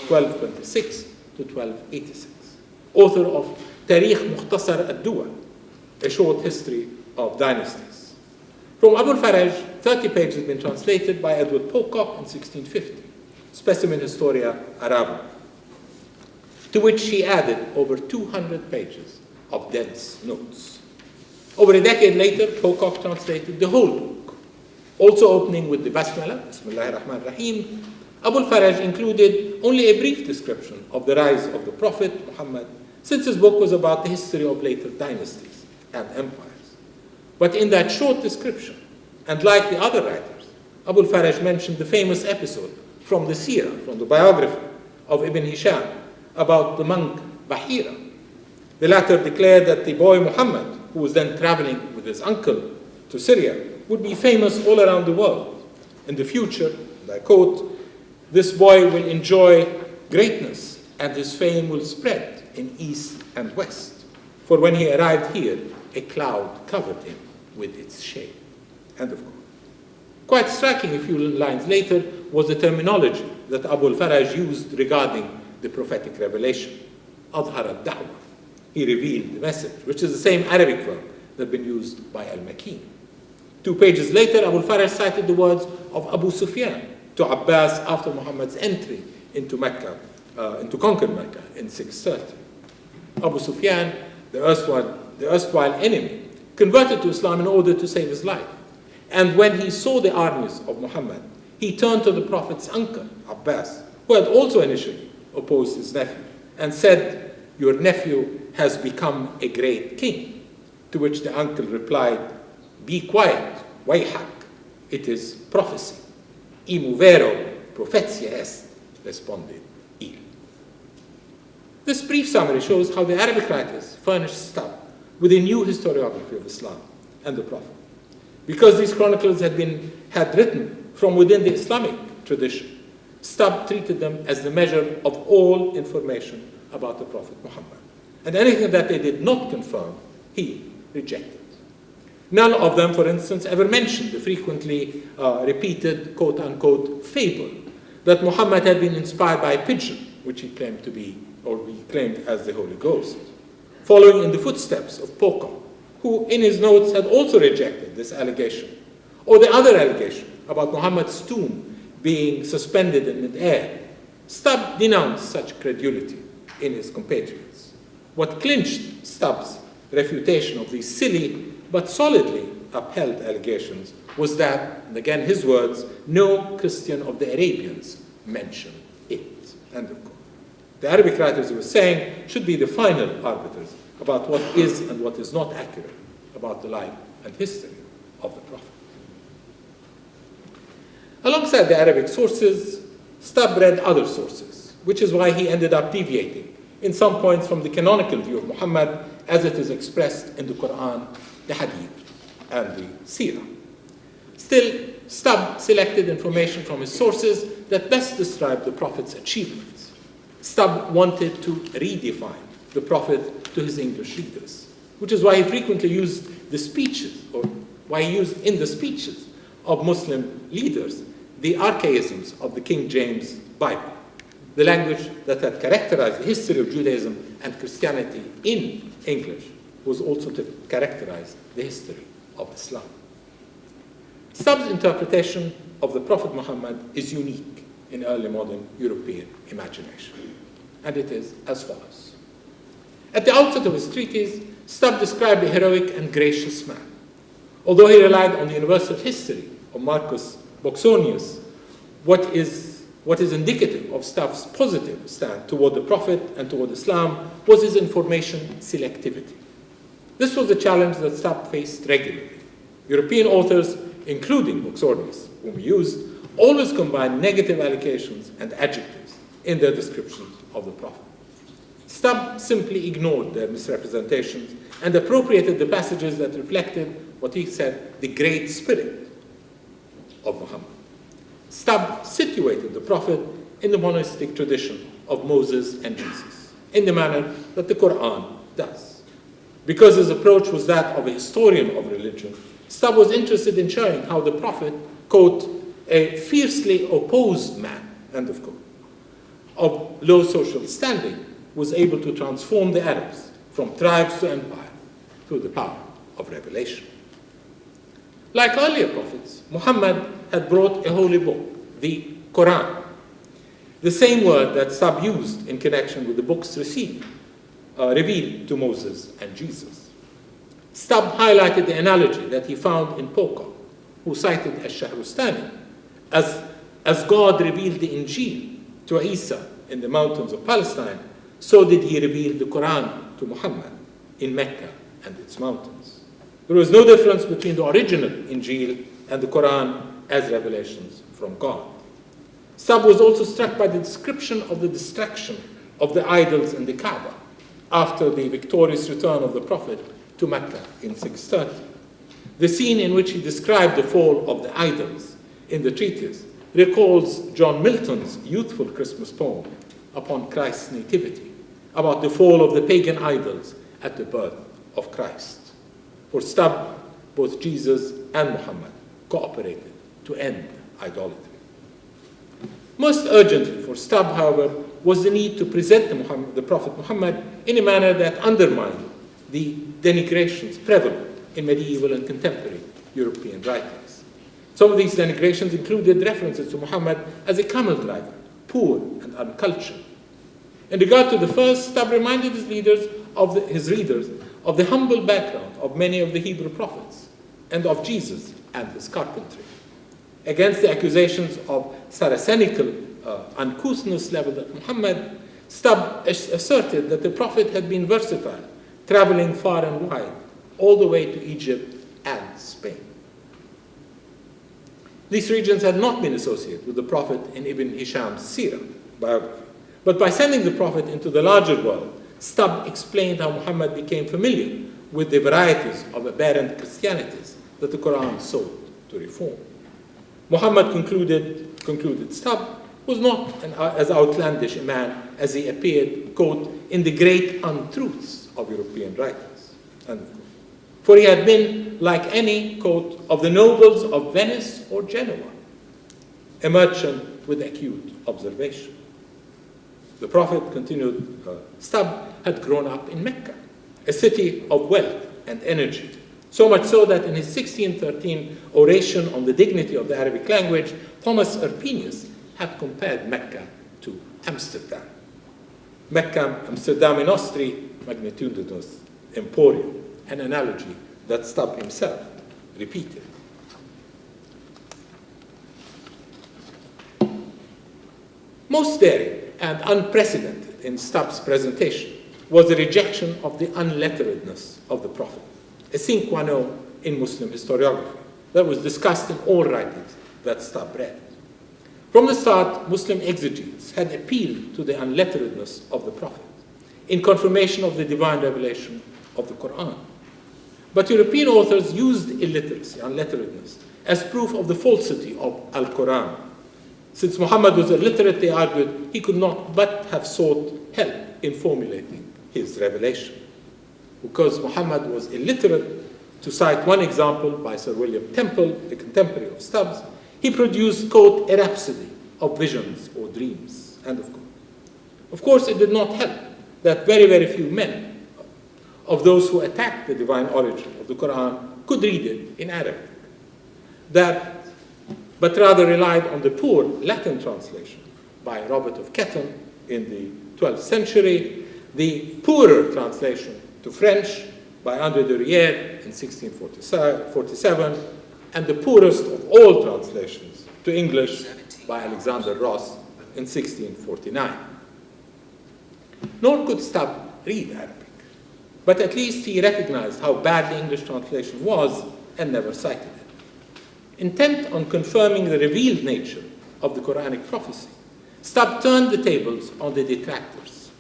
1226 to 1286, author of Tarikh Mukhtasar al-Duwal, a short history of dynasties. From Abu al-Faraj, 30 pages have been translated by Edward Pocock in 1650, Specimen Historia Araba, to which he added over 200 pages of dense notes. Over a decade later, Pocock translated the whole book, also opening with the Basmala, Bismillahir Rahmanir Rahim. Abu al-Faraj included only a brief description of the rise of the Prophet Muhammad since his book was about the history of later dynasties and empires. But in that short description, and like the other writers, Abu al-Faraj mentioned the famous episode from the Seerah, from the biography of Ibn Hisham, about the monk Bahira. The latter declared that the boy Muhammad, who was then traveling with his uncle to Syria, would be famous all around the world. In the future, and I quote, "This boy will enjoy greatness and his fame will spread in east and west. For when he arrived here, a cloud covered him with its shade." End of quote. Quite striking a few lines later was the terminology that Abu al-Faraj used regarding the prophetic revelation. Adhar al-da'wah. He revealed the message, which is the same Arabic verb that had been used by al-Makin. 2 pages later, Abu al-Faraj cited the words of Abu Sufyan to Abbas after Muhammad's entry into Mecca, into conquered Mecca in 630. Abu Sufyan, the erstwhile enemy, converted to Islam in order to save his life. And when he saw the armies of Muhammad, he turned to the Prophet's uncle, Abbas, who had also initially opposed his nephew, and said, "Your nephew has become a great king." To which the uncle replied, "Be quiet, wayhak, it is prophecy. Imu vero, profetia est," responded il. This brief summary shows how the Arabic writers furnished Stubbe with a new historiography of Islam and the Prophet. Because these chroniclers had written from within the Islamic tradition, Stubbe treated them as the measure of all information about the Prophet Muhammad. And anything that they did not confirm, he rejected. None of them, for instance, ever mentioned the frequently repeated, quote-unquote, fable that Muhammad had been inspired by a pigeon, which he claimed to be, or he claimed as the Holy Ghost, following in the footsteps of Poca, who in his notes had also rejected this allegation, or the other allegation about Muhammad's tomb being suspended in mid-air. Stubbe denounced such credulity in his compatriots. What clinched Stubbe's refutation of these silly but solidly upheld allegations was that, and again his words, "no Christian of the Arabians mentioned it." End of quote. The Arabic writers, he was saying, should be the final arbiters about what is and what is not accurate about the life and history of the Prophet. Alongside the Arabic sources, Stubbe read other sources, which is why he ended up deviating in some points from the canonical view of Muhammad as it is expressed in the Quran, the Hadith, and the Seerah. Still, Stubbe selected information from his sources that best describe the Prophet's achievements. Stubbe wanted to redefine the Prophet to his English readers, which is why he frequently used the speeches, or why he used in the speeches of Muslim leaders the archaisms of the King James Bible, the language that had characterized the history of Judaism and Christianity in English was also to characterize the history of Islam. Stubbe's interpretation of the Prophet Muhammad is unique in early modern European imagination, and it is as follows. At the outset of his treatise, Stubbe described a heroic and gracious man. Although he relied on the universal history of Marcus Boxonius, what is indicative of Stubbe's positive stand toward the Prophet and toward Islam was his information selectivity. This was a challenge that Stubbe faced regularly. European authors, including Boxonius, whom he used, always combined negative allocations and adjectives in their descriptions of the Prophet. Stubbe simply ignored their misrepresentations and appropriated the passages that reflected what he said, the great spirit of Muhammad. Stubbe situated the Prophet in the monistic tradition of Moses and Jesus, in the manner that the Quran does. Because his approach was that of a historian of religion, Stubbe was interested in showing how the Prophet, quote, a fiercely opposed man, end of quote, of low social standing, was able to transform the Arabs from tribes to empire through the power of revelation. Like earlier prophets, Muhammad had brought a holy book, the Quran, the same word that Stubbe used in connection with the books revealed to Moses and Jesus. Stubbe highlighted the analogy that he found in Poca, who cited Ash-Shahrustani, as God revealed the Injil to Isa in the mountains of Palestine, so did he reveal the Quran to Muhammad in Mecca and its mountains. There was no difference between the original Injil and the Quran as revelations from God. Stubbe was also struck by the description of the destruction of the idols in the Kaaba after the victorious return of the Prophet to Mecca in 630. The scene in which he described the fall of the idols in the treatise recalls John Milton's youthful Christmas poem upon Christ's nativity, about the fall of the pagan idols at the birth of Christ. For Stubbe, both Jesus and Muhammad cooperated to end idolatry. Most urgently for Stubbe, however, was the need to present the Prophet Muhammad in a manner that undermined the denigrations prevalent in medieval and contemporary European writings. Some of these denigrations included references to Muhammad as a camel driver, poor and uncultured. In regard to the first, Stubbe reminded his readers of the humble background of many of the Hebrew prophets and of Jesus and his carpentry. Against the accusations of Saracenical uncouthness leveled at Muhammad, Stubbe asserted that the prophet had been versatile, traveling far and wide, all the way to Egypt and Spain. These regions had not been associated with the prophet in Ibn Hisham's Sirah biography. But by sending the prophet into the larger world, Stubbe explained how Muhammad became familiar with the varieties of aberrant Christianities that the Quran sought to reform. Muhammad, concluded Stubbe, was not as outlandish a man as he appeared, quote, in the great untruths of European writers, end quote. For he had been like any, quote, of the nobles of Venice or Genoa, a merchant with acute observation. The Prophet, continued Stubbe, had grown up in Mecca, a city of wealth and energy, so much so that in his 1613 oration on the dignity of the Arabic language, Thomas Urpinius had compared Mecca to Amsterdam. Mecca, Amsterdam nostri magnitudinus emporium, an analogy that Stubbe himself repeated. Most daring and unprecedented in Stubbe's presentation was the rejection of the unletteredness of the Prophet, a sine qua non in Muslim historiography that was discussed in all writings that Stubbe read. From the start, Muslim exegetes had appealed to the unletteredness of the Prophet in confirmation of the divine revelation of the Quran. But European authors used illiteracy, unletteredness, as proof of the falsity of Al-Quran. Since Muhammad was illiterate, they argued, he could not but have sought help in formulating his revelation. Because Muhammad was illiterate, to cite one example by Sir William Temple, a contemporary of Stubbe's, he produced, quote, a rhapsody of visions or dreams, end of quote. Of course, it did not help that very, very few men of those who attacked the divine origin of the Quran could read it in Arabic, but rather relied on the poor Latin translation by Robert of Ketton in the 12th century, the poorer translation to French by André de Rière in 1647, and the poorest of all translations to English by Alexander Ross in 1649. Nor could Stubbe read Arabic, but at least he recognized how bad the English translation was and never cited it. Intent on confirming the revealed nature of the Quranic prophecy, Stubbe turned the tables on the detractors.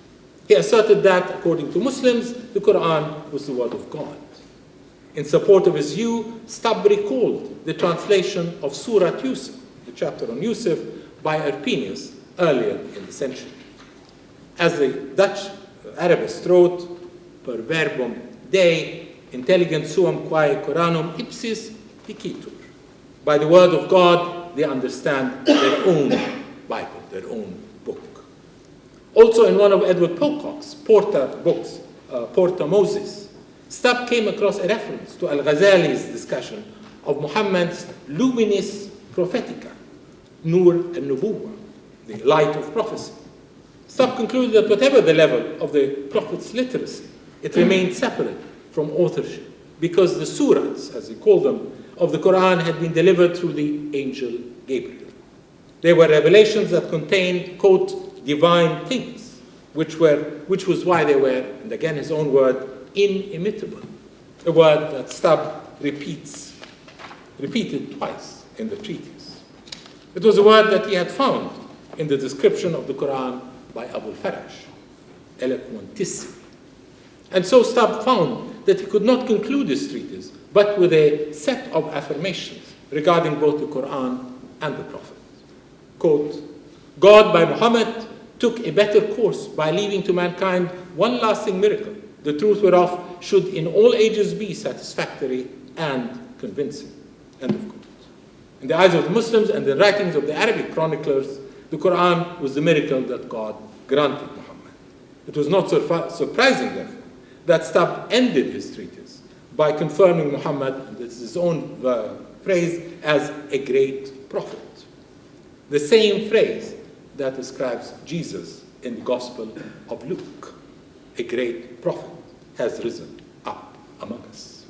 He asserted that, according to Muslims, the Quran was the word of God. In support of his view, Stubbe recalled the translation of Surah Yusuf, the chapter on Yusuf, by Urpinius earlier in the century. As the Dutch Arabist wrote, per verbum Dei, intelligent suum quae Coranum ipsis dicitur. By the word of God, they understand their own Bible, their own book. Also in one of Edward Pocock's books, Porta Moses, Stubbe came across a reference to Al-Ghazali's discussion of Muhammad's luminis prophetica, Nur al-Nubuwwah, the light of prophecy. Stubbe concluded that whatever the level of the prophet's literacy, it remained separate from authorship, because the surahs, as he called them, of the Quran had been delivered through the angel Gabriel. They were revelations that contained, quote, divine things, which was why they were, and again his own word, inimitable. A word that Stubbe repeated twice in the treatise. It was a word that he had found in the description of the Quran by Abu al-Faraj, eloquentissimi. And so Stubbe found that he could not conclude his treatise but with a set of affirmations regarding both the Quran and the Prophet. Quote, God by Muhammad took a better course by leaving to mankind one lasting miracle, the truth whereof should in all ages be satisfactory and convincing. End of quote. In the eyes of the Muslims and the writings of the Arabic chroniclers, the Quran was the miracle that God granted Muhammad. It was not surprising, therefore, that Stubbe ended his treatise by confirming Muhammad, and this is his own phrase, as a great prophet. The same phrase that describes Jesus in the Gospel of Luke. A great prophet has risen up among us.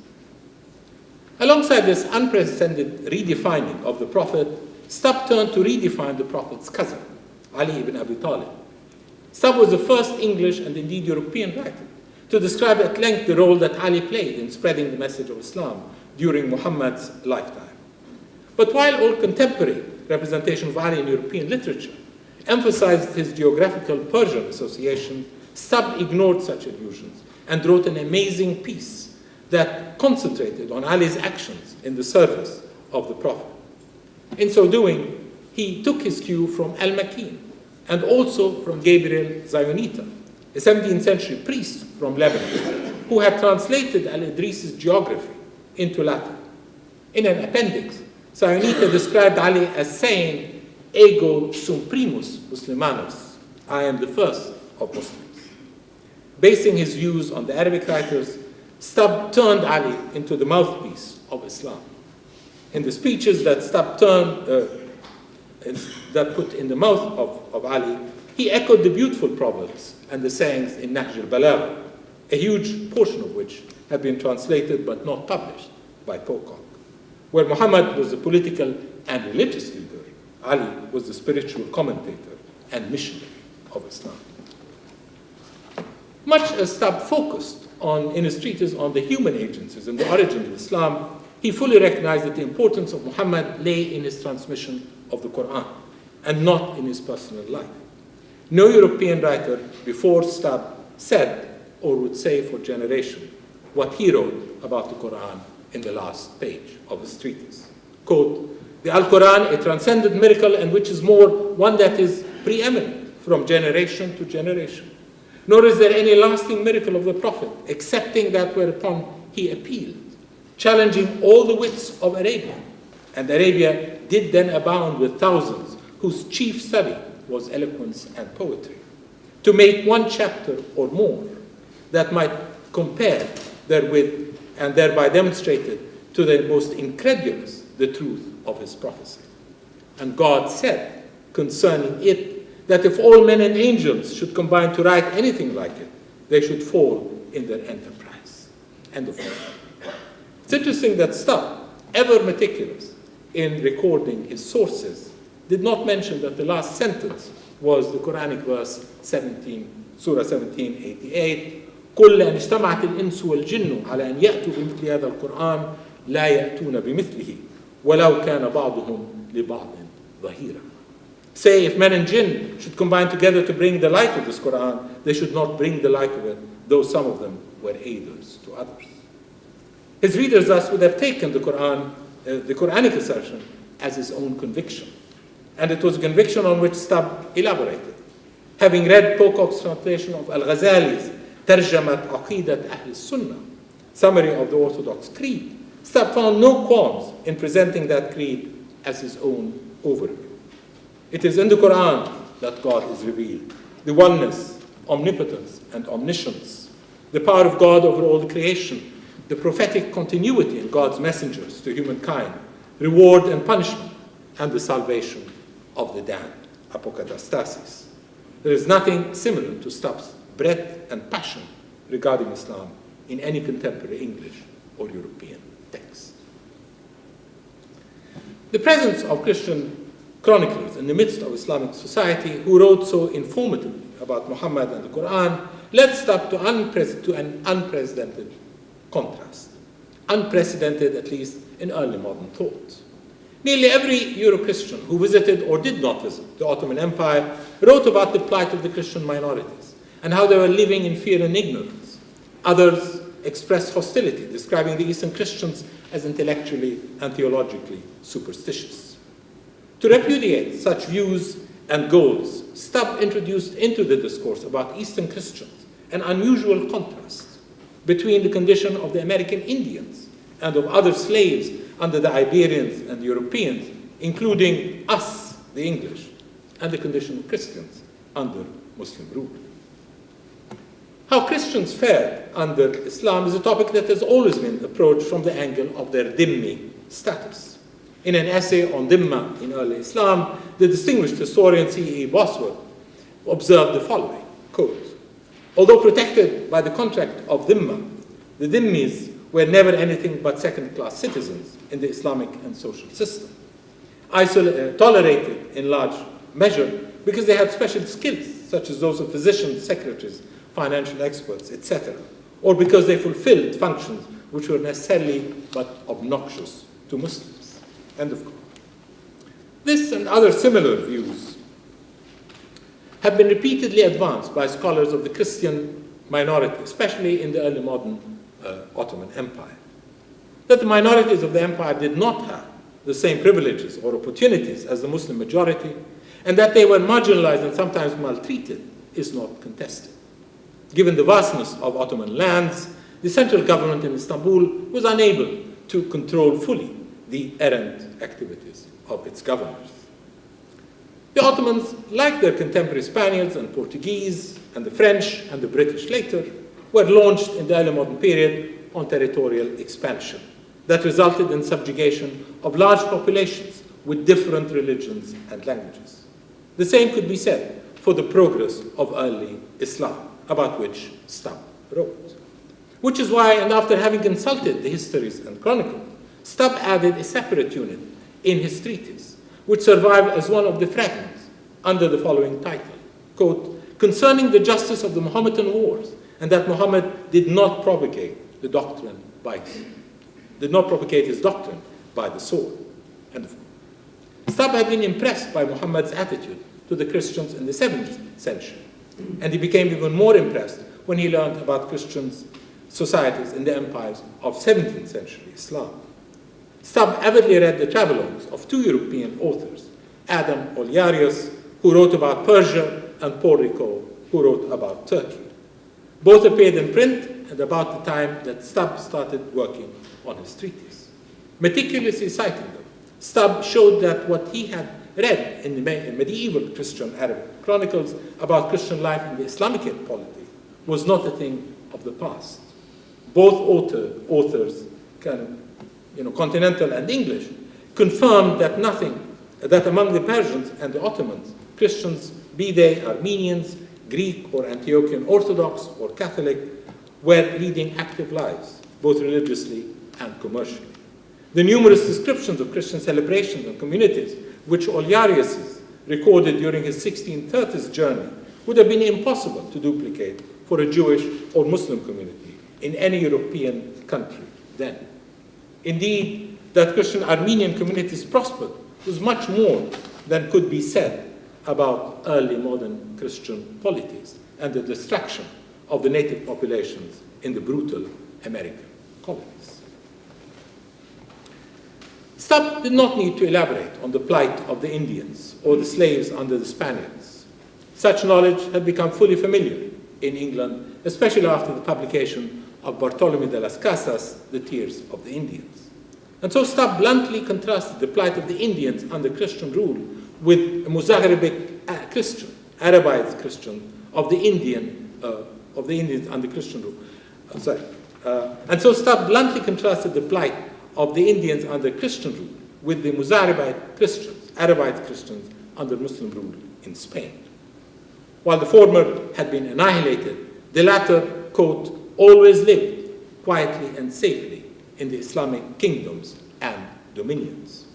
Alongside this unprecedented redefining of the prophet, Stubbe turned to redefine the prophet's cousin, Ali ibn Abi Talib. Stubbe was the first English and indeed European writer to describe at length the role that Ali played in spreading the message of Islam during Muhammad's lifetime. But while all contemporary representation of Ali in European literature emphasized his geographical Persian association, Stubbe ignored such allusions and wrote an amazing piece that concentrated on Ali's actions in the service of the Prophet. In so doing, he took his cue from Al-Makin and also from Gabriel Zionita, a 17th century priest from Lebanon, who had translated Al-Idris's geography into Latin. In an appendix, Zionita described Ali as saying, Ego sum primus Muslimanus, I am the first of Muslims. Basing his views on the Arabic writers, Stubbe turned Ali into the mouthpiece of Islam. In the speeches that Stubbe that put in the mouth of Ali, he echoed the beautiful proverbs and the sayings in Nahj al-Balagha, a huge portion of which have been translated but not published by Pocock. Where Muhammad was the political and religious leader, Ali was the spiritual commentator and missionary of Islam. Much as Stubbe focused in his treatise on the human agencies and the origin of Islam, he fully recognized that the importance of Muhammad lay in his transmission of the Quran and not in his personal life. No European writer before Stubbe said or would say for generations what he wrote about the Quran in the last page of his treatise. Quote, the Al-Quran, a transcendent miracle, and which is more, one that is preeminent from generation to generation. Nor is there any lasting miracle of the Prophet, excepting that whereupon he appealed, challenging all the wits of Arabia. And Arabia did then abound with thousands whose chief study was eloquence and poetry, to make one chapter or more that might compare therewith and thereby demonstrated to the most incredulous the truth of his prophecy. And God said concerning it that if all men and angels should combine to write anything like it, they should fall in their enterprise. End of quote. It's interesting that Stubbe, ever meticulous in recording his sources, did not mention that the last sentence was the Quranic verse 17, Surah 17:88, قُلْ لَأَنْ اجْتَمَعَتِ الْإِنسُ وَالْجِنُّ عَلَى أَنْ يَأْتُوا بِمِثْلِ هَذَا الْقُرْآنِ لَا يَأْتُونَ بِمِثْلِهِ وَلَوْ كَانَ بَعْضُهُم لِبَعْضٍ ظَهِيرًا. Say, if men and jinn should combine together to bring the light of this Quran, they should not bring the light of it, though some of them were aiders to others. His readers thus would have taken the Quranic assertion as his own conviction. And it was a conviction on which Stubbe elaborated. Having read Pocock's translation of Al-Ghazali's Tarjamat Aqidat Ahl Sunnah, summary of the Orthodox Creed, Stubbe found no qualms in presenting that creed as his own overview. It is in the Quran that God is revealed, the oneness, omnipotence, and omniscience, the power of God over all the creation, the prophetic continuity in God's messengers to humankind, reward and punishment, and the salvation of the damned, apokatastasis. There is nothing similar to Stubbe's breadth and passion regarding Islam in any contemporary English or European text. The presence of Christian chroniclers in the midst of Islamic society who wrote so informatively about Muhammad and the Quran led Stubbe to an unprecedented contrast. Unprecedented, at least in early modern thought. Nearly every Euro-Christian who visited or did not visit the Ottoman Empire wrote about the plight of the Christian minorities and how they were living in fear and ignorance. Others expressed hostility, describing the Eastern Christians as intellectually and theologically superstitious. To repudiate such views and goals, Stubbe introduced into the discourse about Eastern Christians an unusual contrast between the condition of the American Indians and of other slaves under the Iberians and Europeans, including us, the English, and the condition of Christians under Muslim rule. How Christians fared under Islam is a topic that has always been approached from the angle of their dhimmi status. In an essay on dhimma in early Islam, the distinguished historian C.E. Bosworth observed the following, quote, "Although protected by the contract of dhimma, the dhimmis were never anything but second-class citizens in the Islamic and social system, tolerated in large measure because they had special skills, such as those of physicians, secretaries, financial experts, etc., or because they fulfilled functions which were necessarily but obnoxious to Muslims." End of quote. This and other similar views have been repeatedly advanced by scholars of the Christian minority, especially in the early modern Ottoman Empire. That the minorities of the empire did not have the same privileges or opportunities as the Muslim majority, and that they were marginalized and sometimes maltreated, is not contested. Given the vastness of Ottoman lands, the central government in Istanbul was unable to control fully the errant activities of its governors. The Ottomans, like their contemporary Spaniards and Portuguese and the French and the British later, were launched in the early modern period on territorial expansion that resulted in subjugation of large populations with different religions and languages. The same could be said for the progress of early Islam, about which Stubbe wrote. Which is why, and after having consulted the histories and chronicles, Stubbe added a separate unit in his treatise, which survived as one of the fragments under the following title, quote, "Concerning the justice of the Mohammedan wars, and that Muhammad did not propagate his doctrine by the sword." End of quote. Stubbe had been impressed by Muhammad's attitude to the Christians in the 7th century, and he became even more impressed when he learned about Christian societies in the empires of 17th century Islam. Stubbe avidly read the travelogues of two European authors, Adam Oliarius, who wrote about Persia, and Paul Ricoeur, who wrote about Turkey. Both appeared in print at about the time that Stubbe started working on his treatise. Meticulously citing them, Stubbe showed that what he had read in the medieval Christian Arabic chronicles about Christian life in the Islamic polity was not a thing of the past. Both authors, continental and English, confirmed that among the Persians and the Ottomans, Christians, be they Armenians, Greek or Antiochian Orthodox or Catholic, were leading active lives, both religiously and commercially. The numerous descriptions of Christian celebrations and communities which Oliarius recorded during his 1630s journey would have been impossible to duplicate for a Jewish or Muslim community in any European country then. Indeed, that Christian Armenian communities prospered was much more than could be said about early modern Christian polities and the destruction of the native populations in the brutal American colonies. Stubbe did not need to elaborate on the plight of the Indians or the slaves under the Spaniards. Such knowledge had become fully familiar in England, especially after the publication of Bartolomé de las Casas, The Tears of the Indians. And so Stubbe bluntly contrasted the plight of the Indians under Christian rule with a Muzagharibic Christian, Arabized Christian of the Indians under Christian rule. And so Stubbe bluntly contrasted the plight of the Indians under Christian rule with the Muzaribite Christians, Arabized Christians under Muslim rule in Spain. While the former had been annihilated, the latter, quote, always lived quietly and safely in the Islamic kingdoms and dominions.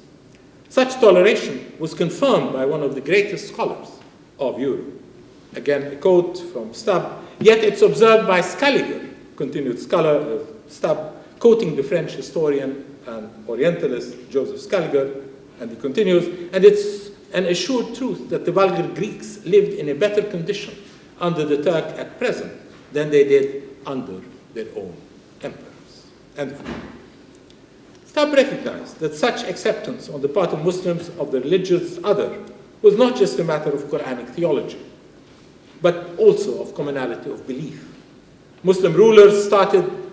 Such toleration was confirmed by one of the greatest scholars of Europe. Again, a quote from Stubbe, "Yet it's observed by Scaliger," continued scholar Stubbe, quoting the French historian and Orientalist Joseph Scaliger, and he continues, "and it's an assured truth that the vulgar Greeks lived in a better condition under the Turk at present than they did under their own emperors." End of quote. Stubbe recognized that such acceptance on the part of Muslims of the religious other was not just a matter of Quranic theology, but also of commonality of belief. Muslim rulers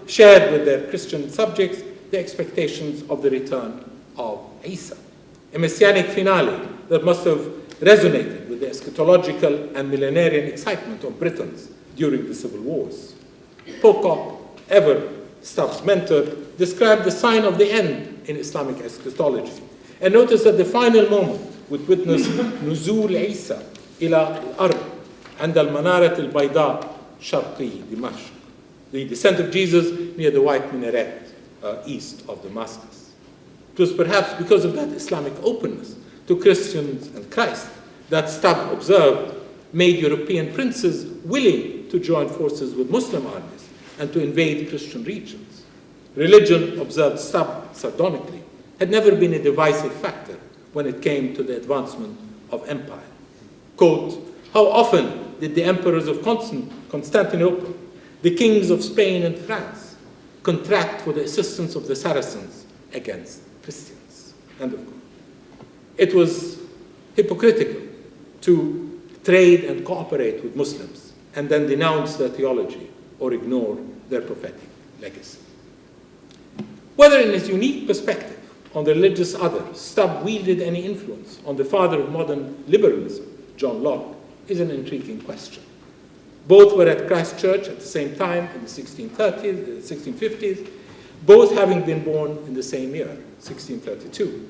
shared with their Christian subjects the expectations of the return of Isa, a messianic finale that must have resonated with the eschatological and millenarian excitement of Britons during the civil wars. Pocock, ever Stubbe's mentor, described the sign of the end in Islamic eschatology, and noticed that the final moment would witness نزول عيسى إلى الأرض عند المنارة البيضاء شرقي دمشق, the descent of Jesus near the white minaret east of Damascus. It was perhaps because of that Islamic openness to Christians and Christ that Stubbe observed made European princes willing to join forces with Muslim armies and to invade Christian regions. Religion, observed Stubbe sardonically, had never been a divisive factor when it came to the advancement of empire. Quote, "How often did the emperors of Constantinople, the kings of Spain and France, contract for the assistance of the Saracens against Christians?" End of quote. It was hypocritical to trade and cooperate with Muslims and then denounce their theology or ignore their prophetic legacy. Whether in his unique perspective on the religious other, Stubbe wielded any influence on the father of modern liberalism, John Locke, is an intriguing question. Both were at Christ Church at the same time in the 1650s, both having been born in the same year, 1632.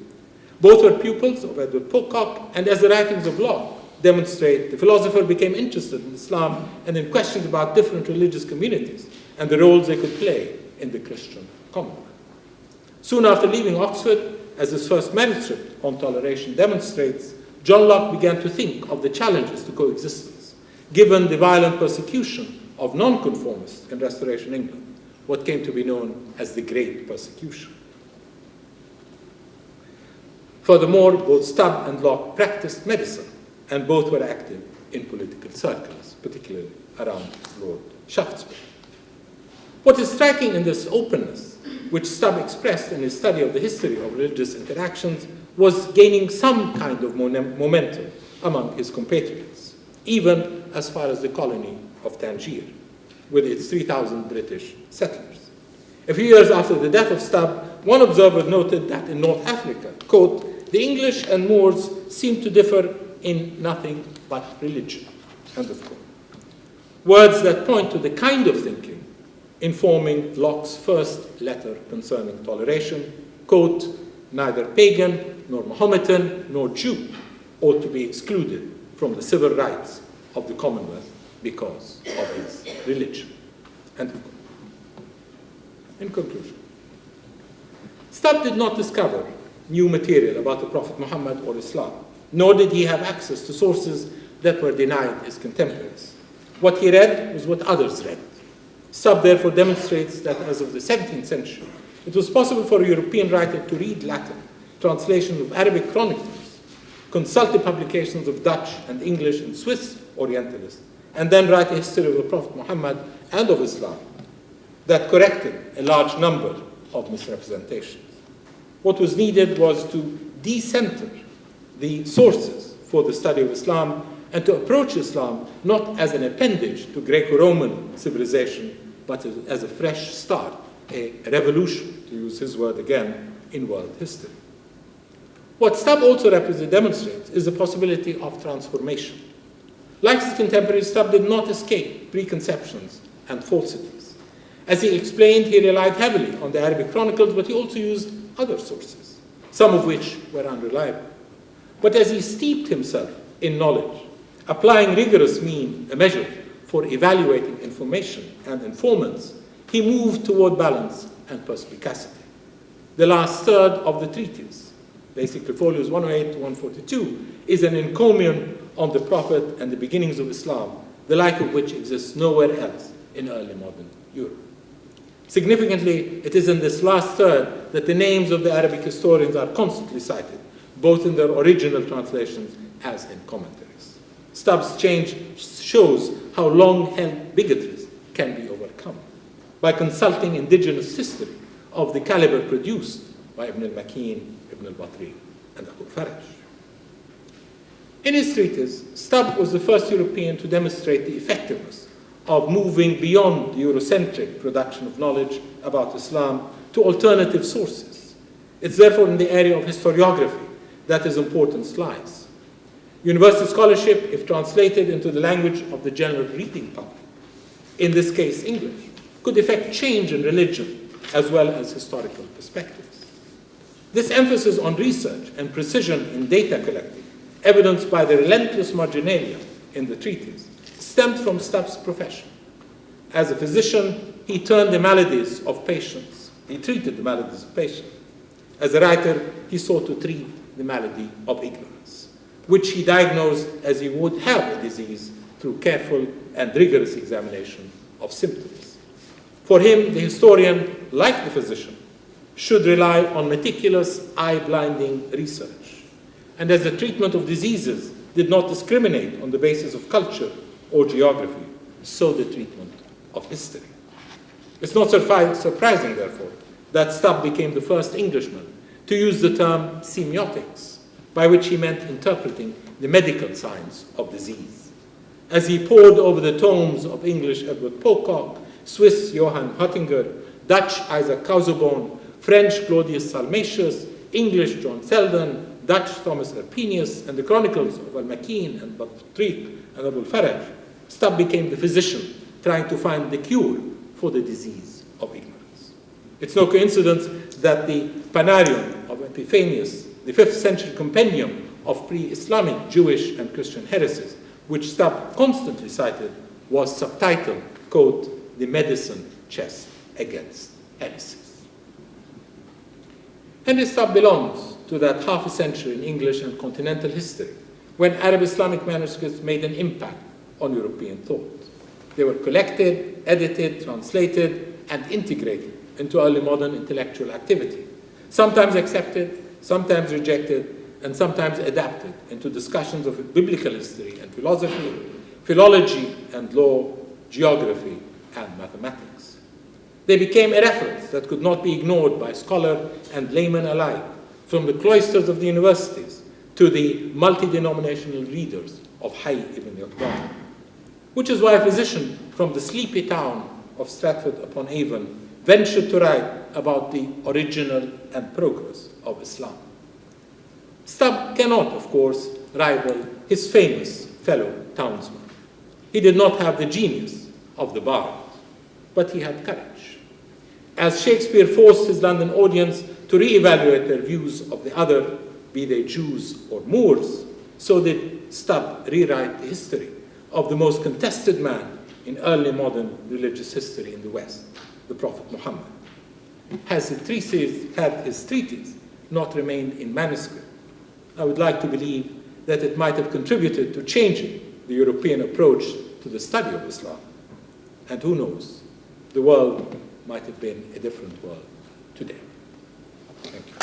Both were pupils of Edward Pocock, and as the writings of Locke demonstrate, the philosopher became interested in Islam and in questions about different religious communities and the roles they could play in the Christian commonwealth. Soon after leaving Oxford, as his first manuscript on toleration demonstrates, John Locke began to think of the challenges to coexistence, given the violent persecution of nonconformists in Restoration England, what came to be known as the Great Persecution. Furthermore, both Stubbe and Locke practiced medicine, and both were active in political circles, particularly around Lord Shaftesbury. What is striking in this openness, which Stubbe expressed in his study of the history of religious interactions, was gaining some kind of momentum among his compatriots, even as far as the colony of Tangier, with its 3,000 British settlers. A few years after the death of Stubbe, one observer noted that in North Africa, quote, "the English and Moors seem to differ in nothing but religion," end of quote. Words that point to the kind of thinking informing Locke's first letter concerning toleration, quote, "neither pagan, nor Mohammedan, nor Jew ought to be excluded from the civil rights of the Commonwealth because of his religion," end of quote. In conclusion, Stubbe did not discover new material about the Prophet Muhammad or Islam, nor did he have access to sources that were denied his contemporaries. What he read was what others read. Stubbe therefore demonstrates that as of the 17th century, it was possible for a European writer to read Latin, translations of Arabic chronicles, consult the publications of Dutch and English and Swiss Orientalists, and then write a history of the Prophet Muhammad and of Islam that corrected a large number of misrepresentations. What was needed was to decenter the sources for the study of Islam and to approach Islam not as an appendage to Greco-Roman civilization, but as a fresh start, a revolution, to use his word again, in world history. What Stubbe also demonstrates is the possibility of transformation. Like his contemporaries, Stubbe did not escape preconceptions and falsities. As he explained, he relied heavily on the Arabic chronicles, but he also used other sources, some of which were unreliable. But as he steeped himself in knowledge, applying rigorous measures for evaluating information and informants, he moved toward balance and perspicacity. The last third of the treatise basically folios 108 to 142, is an encomium on the Prophet and the beginnings of Islam, the like of which exists nowhere else in early modern Europe. Significantly, it is in this last third that the names of the Arabic historians are constantly cited, both in their original translations as in commentaries. Stubbe's change shows how long-held bigotries can be overcome by consulting indigenous history of the caliber produced by Ibn al-Makin, Ibn al-Batri, and Abu Faraj. In his treatise, Stubbe was the first European to demonstrate the effectiveness of moving beyond the Eurocentric production of knowledge about Islam to alternative sources. It's therefore in the area of historiography that his importance lies. University scholarship, if translated into the language of the general reading public, in this case English, could effect change in religion as well as historical perspectives. This emphasis on research and precision in data collecting, evidenced by the relentless marginalia in the treatise, stemmed from Stubbe's profession. As a physician, he treated the maladies of patients. As a writer, he sought to treat the malady of ignorance, which he diagnosed as he would have a disease through careful and rigorous examination of symptoms. For him, the historian, like the physician, should rely on meticulous, eye-blinding research. And as the treatment of diseases did not discriminate on the basis of culture or geography, so the treatment of history. It's not surprising, therefore, that Stubbe became the first Englishman to use the term semiotics, by which he meant interpreting the medical science of disease. As he pored over the tomes of English Edward Pocock, Swiss Johann Huttinger, Dutch Isaac Casaubon, French Claudius Salmasius, English John Selden, Dutch Thomas Erpenius, and the chronicles of Al-Makin and Batrik and Abu Faraj, Stubbe became the physician trying to find the cure for the disease of ignorance. It's no coincidence that the Panarion of Epiphanius, the 5th century compendium of pre-Islamic Jewish and Christian heresies, which Stubbe constantly cited, was subtitled, quote, "The Medicine Chest Against Heresies." Henry Stubbe belongs to that half a century in English and continental history when Arab Islamic manuscripts made an impact on European thought. They were collected, edited, translated, and integrated into early modern intellectual activity, sometimes accepted, sometimes rejected, and sometimes adapted into discussions of biblical history and philosophy, philology and law, geography and mathematics. They became a reference that could not be ignored by scholar and layman alike, from the cloisters of the universities to the multi-denominational readers of Hayy ibn Yaqdan, which is why a physician from the sleepy town of Stratford-upon-Avon ventured to write about the original and progress of Islam. Stubbe cannot, of course, rival his famous fellow townsman. He did not have the genius of the bard, but he had courage. As Shakespeare forced his London audience to re-evaluate their views of the other, be they Jews or Moors, so did Stubbe rewrite the history of the most contested man in early modern religious history in the West, the Prophet Muhammad. Had his treatise not remained in manuscript, I would like to believe that it might have contributed to changing the European approach to the study of Islam. And who knows, the world might have been a different world today. Thank you.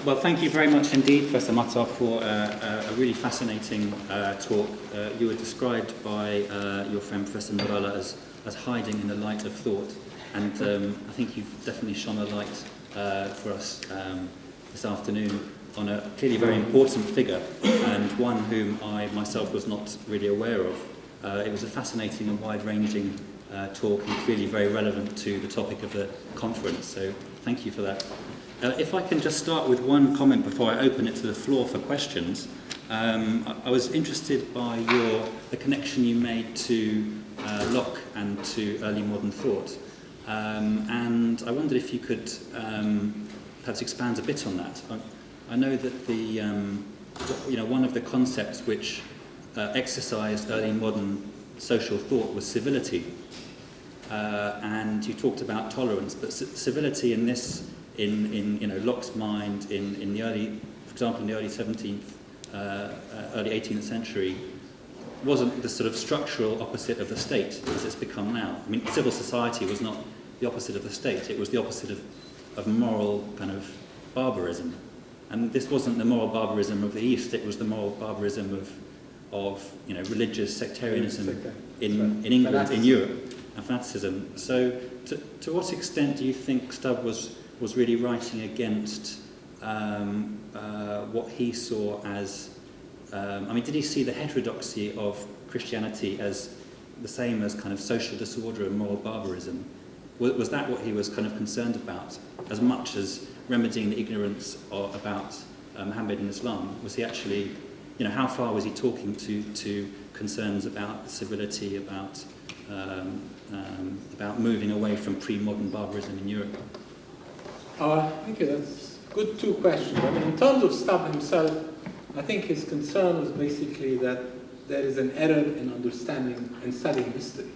Well, thank you very much indeed, Professor Matar, for a really fascinating talk. You were described by your friend Professor Talal as hiding in the light of thought, and I think you've definitely shone a light for us this afternoon on a clearly very important figure, and one whom I myself was not really aware of. It was a fascinating and wide-ranging talk, and clearly very relevant to the topic of the conference, so thank you for that. If I can just start with one comment before I open it to the floor for questions. I was interested by the connection you made to Locke and to early modern thought. And I wondered if you could perhaps expand a bit on that. I know that one of the concepts which exercised early modern social thought was civility. And you talked about tolerance, but civility in this, in Locke's mind, in the early, for example, in the early 17th, early 18th century, wasn't the sort of structural opposite of the state as it's become now. I mean, civil society was not the opposite of the state; it was the opposite of moral kind of barbarism. And this wasn't the moral barbarism of the East; it was the moral barbarism of religious sectarianism in England, in Europe, and fanaticism. So, to what extent do you think Stubbe was really writing against what he saw as? Did he see the heterodoxy of Christianity as the same as kind of social disorder and moral barbarism? Was that what he was kind of concerned about, as much as remedying the ignorance about Muhammad and Islam? Was he actually, how far was he talking to concerns about civility, about moving away from pre-modern barbarism in Europe? Thank you. That's good two questions. I mean, in terms of Stubbe himself, I think his concern was basically that there is an error in understanding and studying history.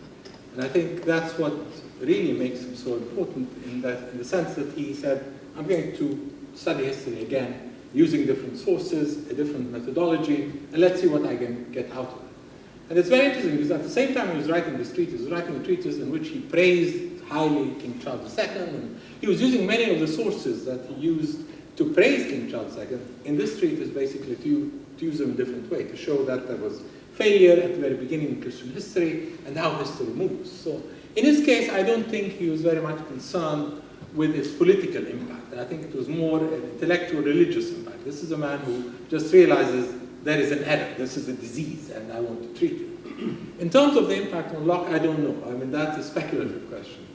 And I think that's what really makes him so important in the sense that he said, I'm going to study history again, using different sources, a different methodology, and let's see what I can get out of it. And it's very interesting because at the same time he was writing this treatise, he was writing a treatise in which he praised highly King Charles II, and he was using many of the sources that he used to praise King Charles II in this treatise, basically to use them in a different way, to show that there was failure at the very beginning in Christian history and how history moves. So in his case, I don't think he was very much concerned with its political impact. I think it was more an intellectual, religious impact. This is a man who just realizes there is an error, this is a disease, and I want to treat it. In terms of the impact on Locke, I don't know. I mean, that's a speculative question.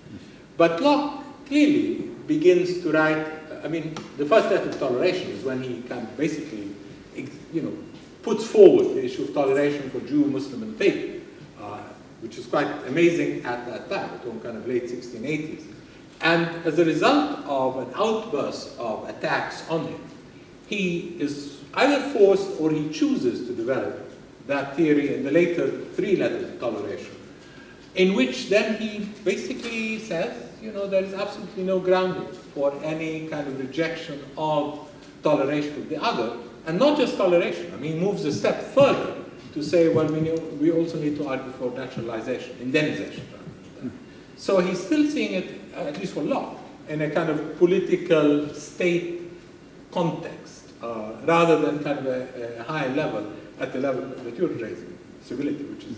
But Locke clearly begins to write, the first letter of toleration is when he kind of basically, puts forward the issue of toleration for Jew, Muslim, and pagan, which is quite amazing at that time, at kind of late 1680s. And as a result of an outburst of attacks on him, he is either forced or he chooses to develop that theory in the later three letters of toleration, in which then he basically says, there is absolutely no grounding for any kind of rejection of toleration of the other, and not just toleration. He moves a step further to say, well, we also need to argue for naturalization, indemnization. So he's still seeing it, at least for Locke, in a kind of political state context, rather than kind of a higher level, at the level that you're raising, civility, which is,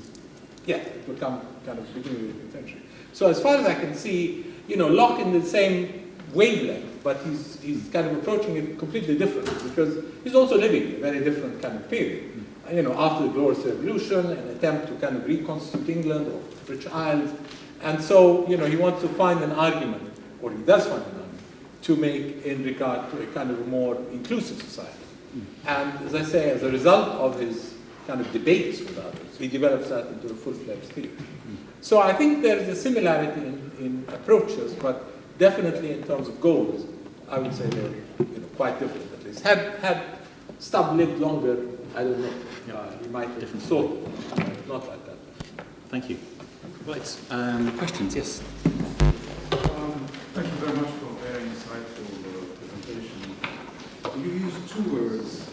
it will come kind of beginning of the 18th century. So as far as I can see, Locke in the same wavelength, but he's kind of approaching it completely different, because he's also living a very different kind of period. After the Glorious Revolution, an attempt to kind of reconstitute England or British Isles, and so, he wants to find an argument, or he does find an argument, to make in regard to a kind of a more inclusive society. And as I say, as a result of his kind of debates with others, he develops that into a full-fledged theory. So I think there is a similarity in approaches, but definitely in terms of goals, I would say they're quite different at least. Had Stubbe lived longer, I don't know. He might have different thought, not like that. Thank you. Right, questions, yes? Thank you very much for a very insightful presentation. You used two words,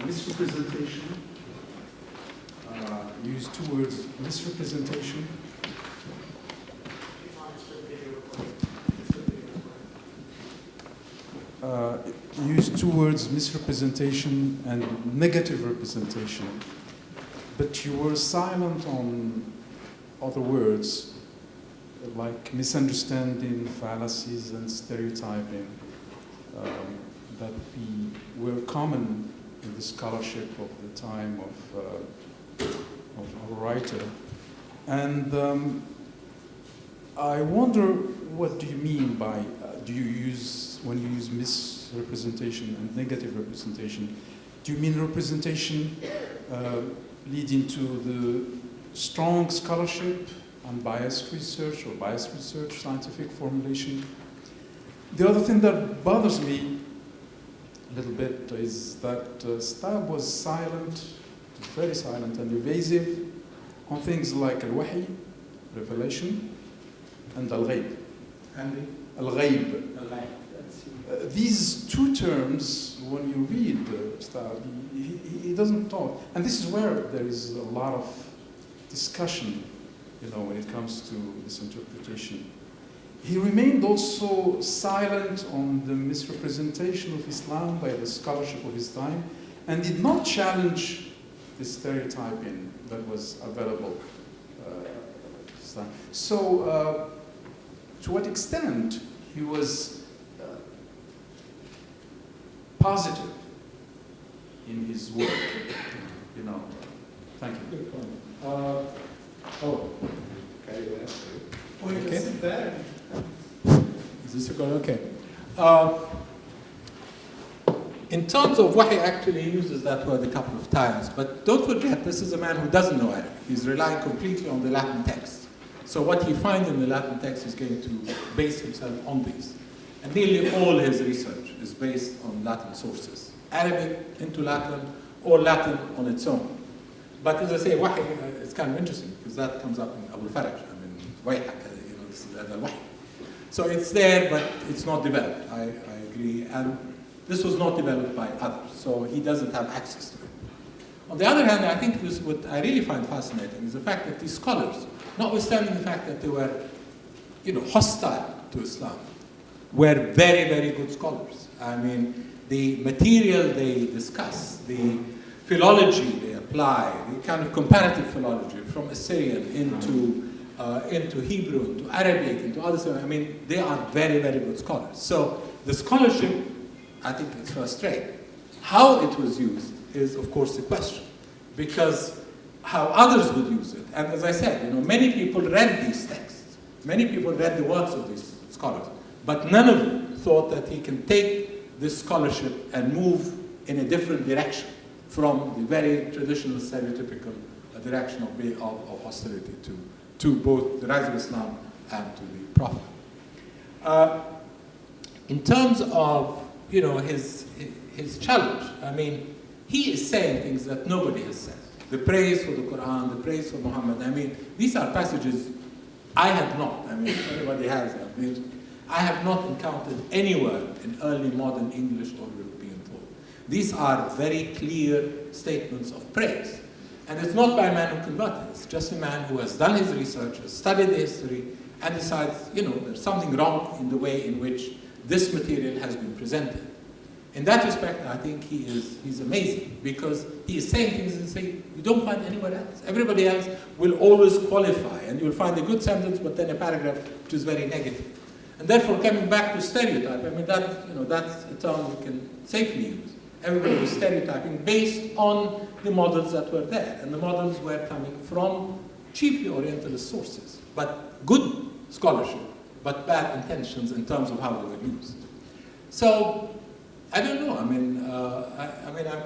misrepresentation. You used two words, misrepresentation. You used two words, misrepresentation and negative representation, but you were silent on other words like misunderstanding, fallacies, and stereotyping that were common in the scholarship of the time of our writer. And I wonder, what do you mean by, when you use misrepresentation and negative representation, do you mean representation leading to the strong scholarship, unbiased research or biased research, scientific formulation? The other thing that bothers me, little bit is that Stube was silent, very silent and evasive on things like al-wahy, revelation, and al-ghayb. Al-ghayb. These two terms, when you read Stube, he doesn't talk. And this is where there is a lot of discussion, when it comes to this interpretation. He remained also silent on the misrepresentation of Islam by the scholarship of his time, and did not challenge the stereotyping that was available. So, to what extent he was positive in his work, Thank you. Good point. Okay, You can sit there. Is this good? Okay. In terms of wahy, actually he uses that word a couple of times, but don't forget, this is a man who doesn't know Arabic. He's relying completely on the Latin text. So what he finds in the Latin text is going to base himself on these. And nearly all his research is based on Latin sources. Arabic into Latin, or Latin on its own. But as I say, wahy, it's kind of interesting, because that comes up in Abu Faraj. This is al-wahy. So it's there, but it's not developed. I agree. And this was not developed by others, so he doesn't have access to it. On the other hand, I think what I really find fascinating is the fact that these scholars, notwithstanding the fact that they were, hostile to Islam, were very, very good scholars. I mean, the material they discuss, the philology they apply, the kind of comparative philology from Assyrian into Hebrew, into Arabic, into other stuff. I mean, they are very, very good scholars. So the scholarship, I think it's first rate. How it was used is, of course, the question, because how others would use it. And as I said, many people read these texts. Many people read the works of these scholars, but none of them thought that he can take this scholarship and move in a different direction from the very traditional, stereotypical direction of hostility to both the rise of Islam and to the Prophet. In terms of his challenge, I mean, he is saying things that nobody has said. The praise for the Quran, the praise for Muhammad. I mean, these are passages I have not. I mean, if anybody has, I have not encountered anywhere in early modern English or European thought. These are very clear statements of praise. And it's not by a man who converted. It's just a man who has done his research, has studied the history, and decides, there's something wrong in the way in which this material has been presented. In that respect, I think he's amazing, because he is saying things and saying, you don't find anywhere else. Everybody else will always qualify, and you'll find a good sentence, but then a paragraph which is very negative. And therefore, coming back to stereotype, I mean, that's a term we can safely use. Everybody was stereotyping based on the models that were there, and the models were coming from chiefly Orientalist sources, but good scholarship, but bad intentions in terms of how they were used. So, I don't know. I mean, I'm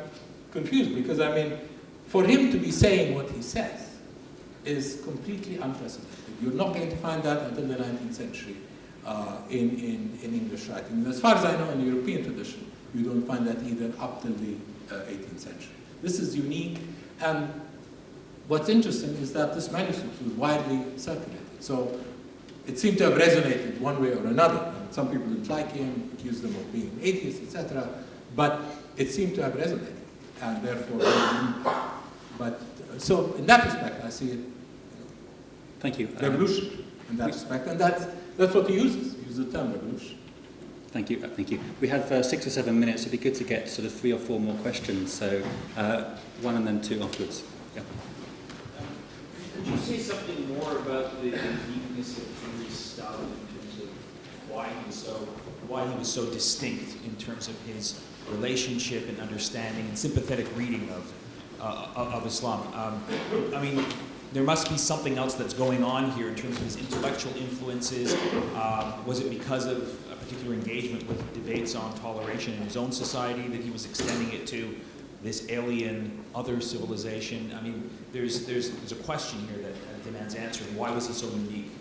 confused, because for him to be saying what he says is completely unprecedented. You're not going to find that until the 19th century in English writing. As far as I know, in the European tradition, you don't find that either up till the 18th century. This is unique, and what's interesting is that this manuscript was widely circulated. So it seemed to have resonated one way or another. And some people didn't like him, accused him of being atheist, etc. But it seemed to have resonated, and therefore, so in that respect, I see it. Thank you. Revolution in that respect, and that's what he uses. He uses the term revolution. Thank you. Thank you. We have 6 or 7 minutes. It'd be good to get sort of 3 or 4 more questions. So one and then 2 afterwards. Yeah. Could you say something more about the uniqueness of Henry Stube in terms of why he was so distinct in terms of his relationship and understanding and sympathetic reading of Islam? I mean, there must be something else that's going on here in terms of his intellectual influences. Was it because of a particular engagement with debates on toleration in his own society that he was extending it to this alien other civilization? I mean, there's a question here that demands answering. Why was he so unique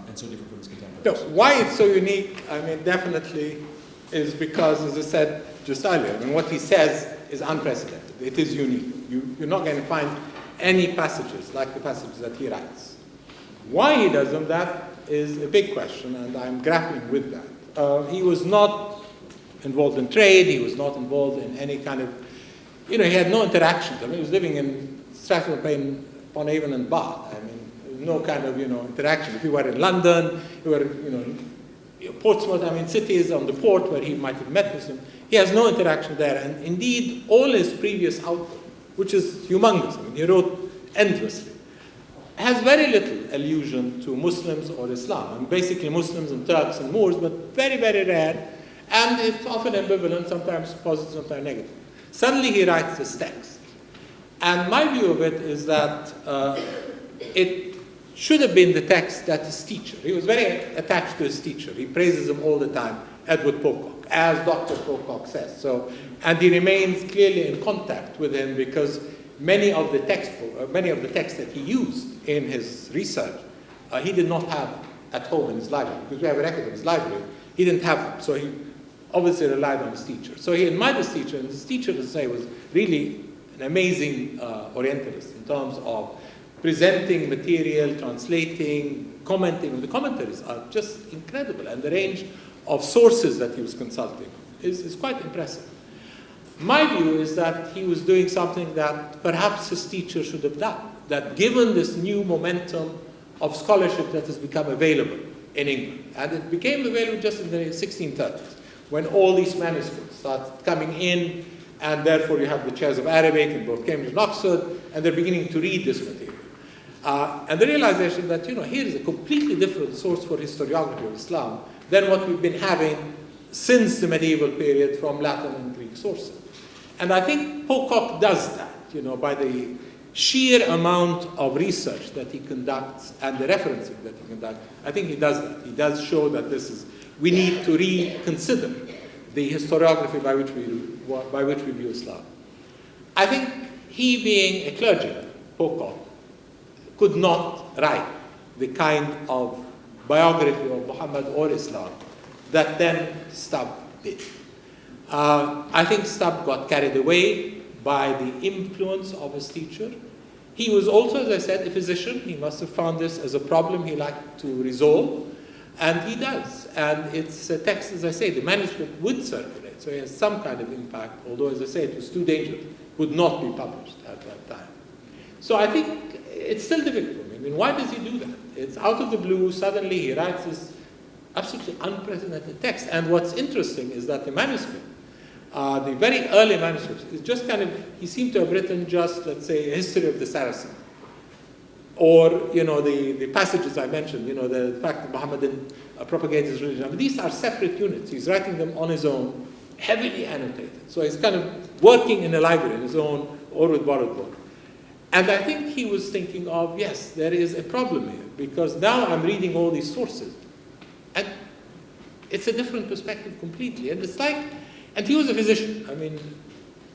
and so different from his contemporaries? No, why it's so unique, I mean, definitely is because, as I said, just earlier. I mean, what he says is unprecedented. It is unique. You're not going to find any passages like the passages that he writes. Why he does them, that is a big question, and I'm grappling with that. He was not involved in trade. He was not involved in any kind of, he had no interactions. I mean, he was living in Stratford-upon-Avon and Bath. I mean, there was no kind of, interaction. If you were in London, you were, Portsmouth, I mean, cities on the port where he might have met with them. He has no interaction there. And indeed, all his previous output, which is humongous, I mean, he wrote endlessly, has very little allusion to Muslims or Islam. I mean, basically Muslims and Turks and Moors, but very, very rare. And it's often ambivalent, sometimes positive, sometimes negative. Suddenly he writes this text. And my view of it is that it should have been the text that his teacher, he was very attached to his teacher. He praises him all the time, Edward Pocock, as Dr. Pocock says. And he remains clearly in contact with him because many of the texts that he used in his research, he did not have at home in his library, because we have a record of his library. He didn't have them, so he obviously relied on his teacher. So he admired his teacher, and his teacher, to say, was really an amazing Orientalist in terms of presenting material, translating, commenting. The commentaries are just incredible, and the range of sources that he was consulting is quite impressive. My view is that he was doing something that perhaps his teacher should have done, that given this new momentum of scholarship that has become available in England, and it became available just in the 1630s, when all these manuscripts started coming in, and therefore you have the chairs of Arabic in both Cambridge and Oxford, and they're beginning to read this material. And the realization that, here is a completely different source for historiography of Islam than what we've been having since the medieval period from Latin and Greek sources. And I think Pocock does that, by the sheer amount of research that he conducts and the referencing that he conducts. I think he does that. He does show that we need to reconsider the historiography by which we view Islam. I think he, being a clergyman, Pocock, could not write the kind of biography of Muhammad or Islam that then Stubbe did. I think Stubbe got carried away by the influence of his teacher. He was also, as I said, a physician. He must have found this as a problem he liked to resolve, and he does. And it's a text, as I say, the manuscript would circulate, so it has some kind of impact, although, as I say, it was too dangerous, would not be published at that time. So I think it's still difficult for me. I mean, why does he do that? It's out of the blue, suddenly he writes this absolutely unprecedented text. And what's interesting is that the manuscript, the very early manuscripts, is just kind of, he seemed to have written just, let's say, a history of the Saracen. Or, the passages I mentioned, the fact that Muhammad didn't propagate his religion. I mean, these are separate units. He's writing them on his own, heavily annotated. So he's kind of working in a library on his own or with borrowed books. And I think he was thinking of, yes, there is a problem here, because now I'm reading all these sources. And it's a different perspective completely. And it's like, and he was a physician. I mean,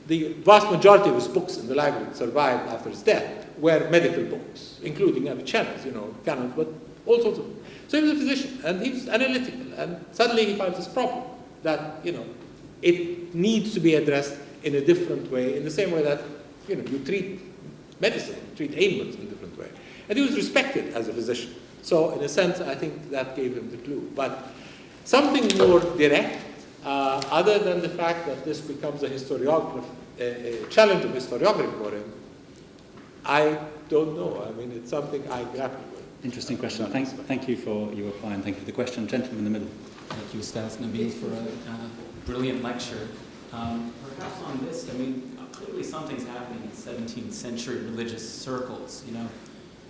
the vast majority of his books in the library that survived after his death were medical books, including Avicenna's, canons, but all sorts of. So he was a physician, and he was analytical. And suddenly he finds this problem that, it needs to be addressed in a different way, in the same way that, you treat medicine, treat ailments in a different way. And he was respected as a physician. So in a sense, I think that gave him the clue. But something more direct, other than the fact that this becomes a challenge of historiography for him, I don't know. I mean, it's something I grapple with. Interesting question. Thank you for your reply, and thank you for the question. Gentleman in the middle. Thank you, Ustaz Nabil, for a brilliant lecture. Perhaps on this, I mean, clearly something's happening in 17th century religious circles.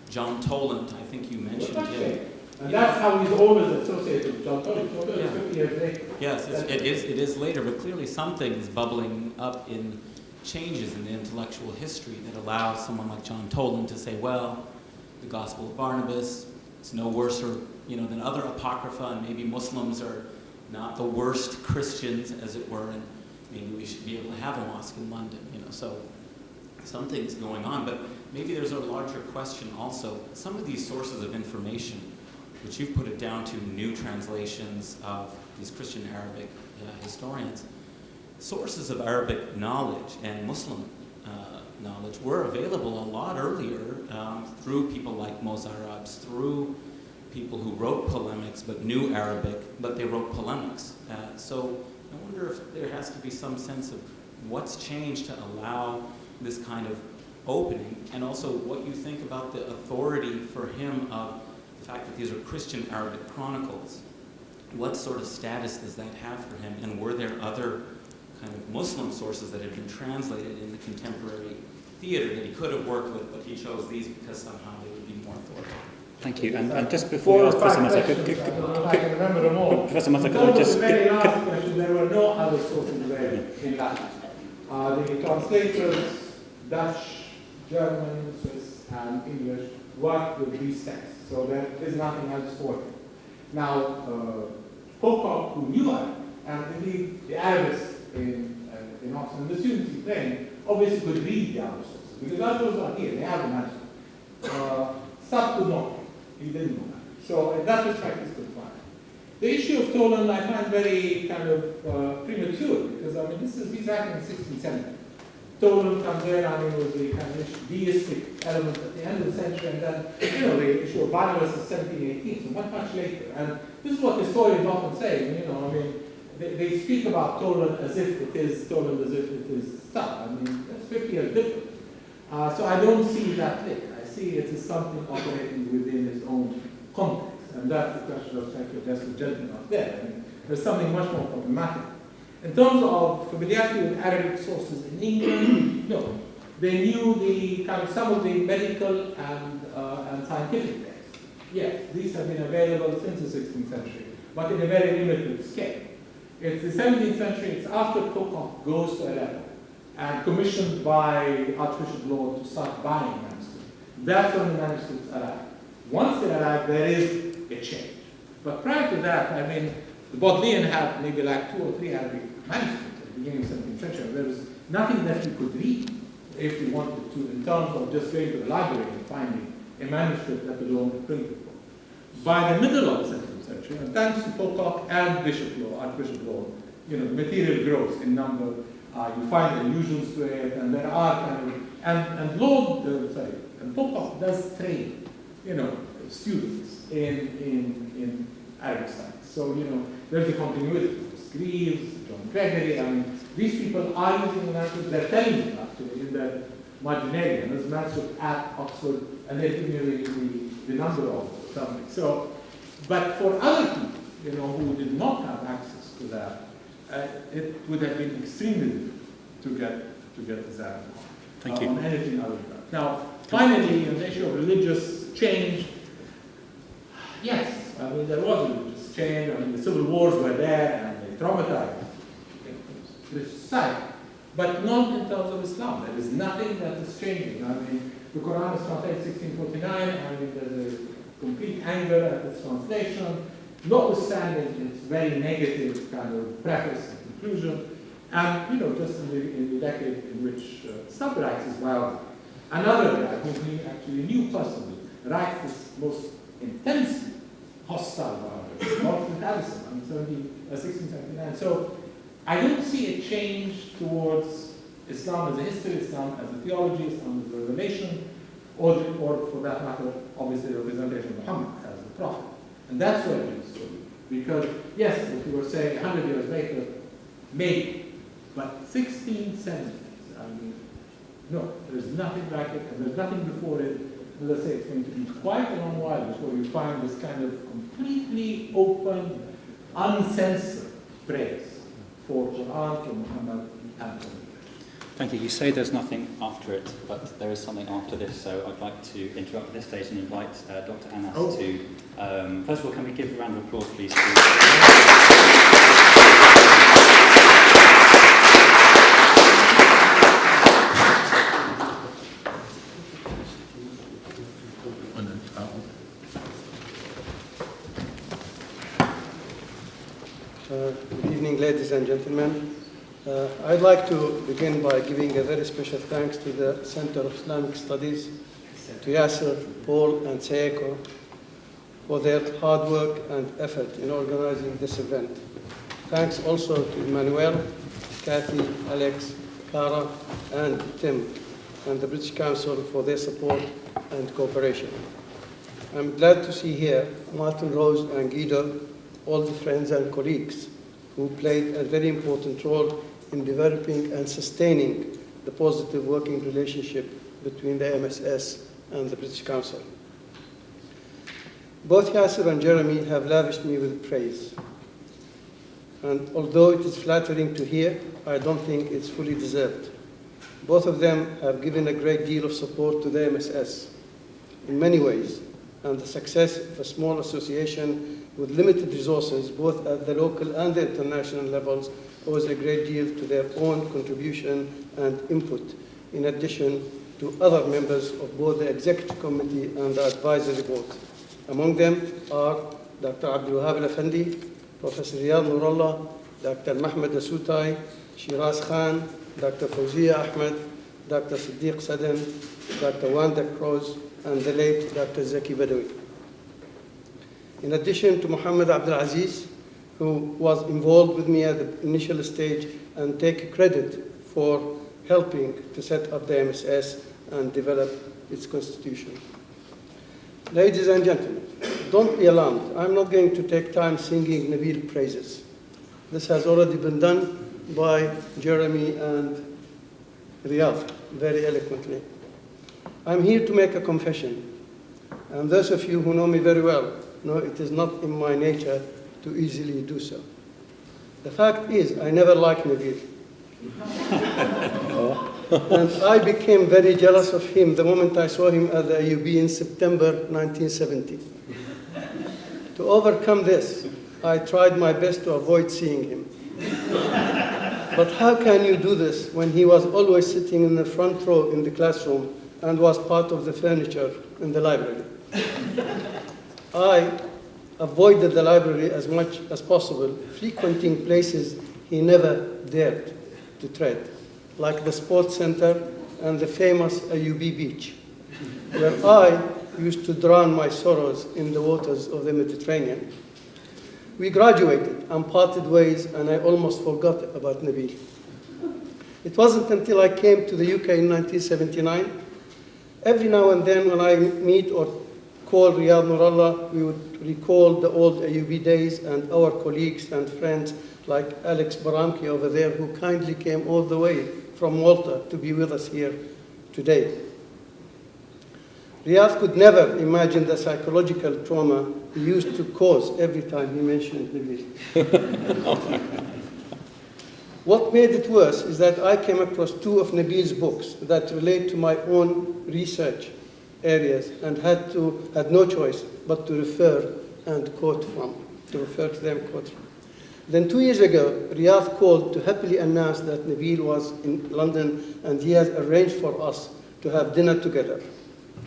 John Toland, I think you mentioned him. And that's how he's always associated with John Toland. John Toland is 50 years later. Yes, it is later, but clearly something is bubbling up in changes in the intellectual history that allows someone like John Toland to say, well, the Gospel of Barnabas, it's no worse than other Apocrypha, and maybe Muslims are not the worst Christians, as it were, and maybe we should be able to have a mosque in London, so something's going on. But maybe there's a larger question also. Some of these sources of information, which you've put it down to new translations of these Christian Arabic historians, sources of Arabic knowledge and Muslim knowledge were available a lot earlier through people like Mozarabs, through people who wrote polemics but knew Arabic, but they wrote polemics. So I wonder if there has to be some sense of what's changed to allow this kind of opening, and also what you think about the authority for him of the fact that these are Christian Arabic chronicles. What sort of status does that have for him, and were there other kind of Muslim sources that had been translated in the contemporary theater that he could have worked with, but he chose these because somehow they would be more authoritative? Thank you. And just before you ask Professor Matar, I can remember them all. Professor Matar, could I just... The very last question, there were no other sources available in Latin. The translators, Dutch, German, Swiss, and English, worked with these texts, so there is nothing else for them. Now, Pocock, who knew Arabic, and indeed the Arabists in Oxford, the students he trained, obviously could read the other sources, because others are here, they have the magic. Stubbe could not, he didn't know that. So in that respect, it's good fine. The issue of Talal I find very kind of premature, because I mean, he's writing in the 16th century. Talal comes in, I mean, with the kind of deistic element at the end of the century, and then, the issue of Barnabas is 1718, so much later. And this is what historians often say, I mean, they speak about Talal as if it is Talal, as if it is Stubbe. I mean, that's 50 years different. So I don't see that link. I see it as something operating within its own context. And that's the question of psychodestic judgment out there. I mean, there's something much more problematic. In terms of familiarity with Arabic sources in England, no. They knew the kind of some of the medical and scientific texts. Yes, these have been available since the 16th century, but in a very limited scale. It's the 17th century, it's after Pocock goes to Aleppo and commissioned by Archbishop Laud to start buying manuscripts. That's when the manuscripts arrive. Once they arrive, there is a change. But prior to that, I mean, the Bodleian had maybe like 2 or 3 Arabic manuscripts at the beginning of the 17th century. There was nothing that you could read if you wanted to, in terms of just going to the library and finding a manuscript that belonged to printed book. By the middle of the 17th century, and thanks to Pocock and Archbishop Laud, the material grows in number. You find allusions to it, and there are kind of, and Laud, and Pocock does train, students in Arabic studies. So, there's a continuity. Greaves, John Gregory, I mean, these people are using the manuscript, they're telling you actually in their marginalia, there's a manuscript at Oxford, and they're giving you the number of something. So, but for other people, who did not have access to that, it would have been extremely difficult to get that on anything other than that. Now, finally, on the issue of religious change, yes, I mean, there was a religious change. I mean, the civil wars were there, and they traumatized the society, but not in terms of Islam. There is nothing that is changing. I mean, the Quran is translated in 1649. I mean, there's a complete anger at its translation, notwithstanding its very negative kind of preface and conclusion. And, just in the decade in which Stubbe writes his biography, another guy whom he actually knew personally writes this most intensely hostile biography, Martin Addison, in 1679. So I don't see a change towards Islam as a history, Islam as a theology, Islam as a revelation, or for that matter, obviously the representation of Muhammad as the prophet. And that's where it is to be. Because, yes, if you were saying 100 years later, maybe, but 1670s, I mean, no, there's nothing like it, and there's nothing before it. As I say, it's going to be quite a long while before you find this kind of completely open, uncensored praise for Quran, for Muhammad, and for Thank you. You say there's nothing after it, but there is something after this, so I'd like to interrupt at this stage and invite Dr. Anas to... first of all, can we give a round of applause, please? Good evening, ladies and gentlemen. I'd like to begin by giving a very special thanks to the Center of Islamic Studies, to Yasser, Paul, and Seiko for their hard work and effort in organizing this event. Thanks also to Emmanuel, Kathy, Alex, Cara, and Tim, and the British Council for their support and cooperation. I'm glad to see here Martin, Rose, and Guido, all the friends and colleagues who played a very important role in developing and sustaining the positive working relationship between the MSS and the British Council. Both Yasser and Jeremy have lavished me with praise. And although it is flattering to hear, I don't think it's fully deserved. Both of them have given a great deal of support to the MSS in many ways, and the success of a small association with limited resources, both at the local and the international levels, owes a great deal to their own contribution and input, in addition to other members of both the Executive Committee and the Advisory Board. Among them are Dr. Abdul Wahab Al-Afandi, Professor Riyad Nurullah, Dr. Mahmoud Asutai, Shiraz Khan, Dr. Fawziya Ahmed, Dr. Siddiq Sadem, Dr. Wanda Kroz, and the late Dr. Zaki Badawi. In addition to Muhammad Abdul Aziz, who was involved with me at the initial stage and take credit for helping to set up the MSS and develop its constitution. Ladies and gentlemen, don't be alarmed. I'm not going to take time singing Nabil praises. This has already been done by Jeremy and Riyad very eloquently. I'm here to make a confession, and those of you who know me very well know it is not in my nature to easily do so. The fact is, I never liked Nabil. And I became very jealous of him the moment I saw him at the AUB in September 1970. To overcome this, I tried my best to avoid seeing him. But how can you do this when he was always sitting in the front row in the classroom and was part of the furniture in the library? I avoided the library as much as possible, frequenting places he never dared to tread, like the sports center and the famous AUB beach, where I used to drown my sorrows in the waters of the Mediterranean. We graduated and parted ways, and I almost forgot about Nabil. It wasn't until I came to the UK in 1979. Every now and then when I meet or call Riyad Nurullah, we would recall the old AUB days and our colleagues and friends like Alex Baramki over there, who kindly came all the way from Malta to be with us here today. Riyad could never imagine the psychological trauma he used to cause every time he mentioned Nabil. What made it worse is that I came across two of Nabil's books that relate to my own research areas and had no choice but to refer and quote from, to refer to them, quote from. Then 2 years ago, Riyad called to happily announce that Nabil was in London and he has arranged for us to have dinner together.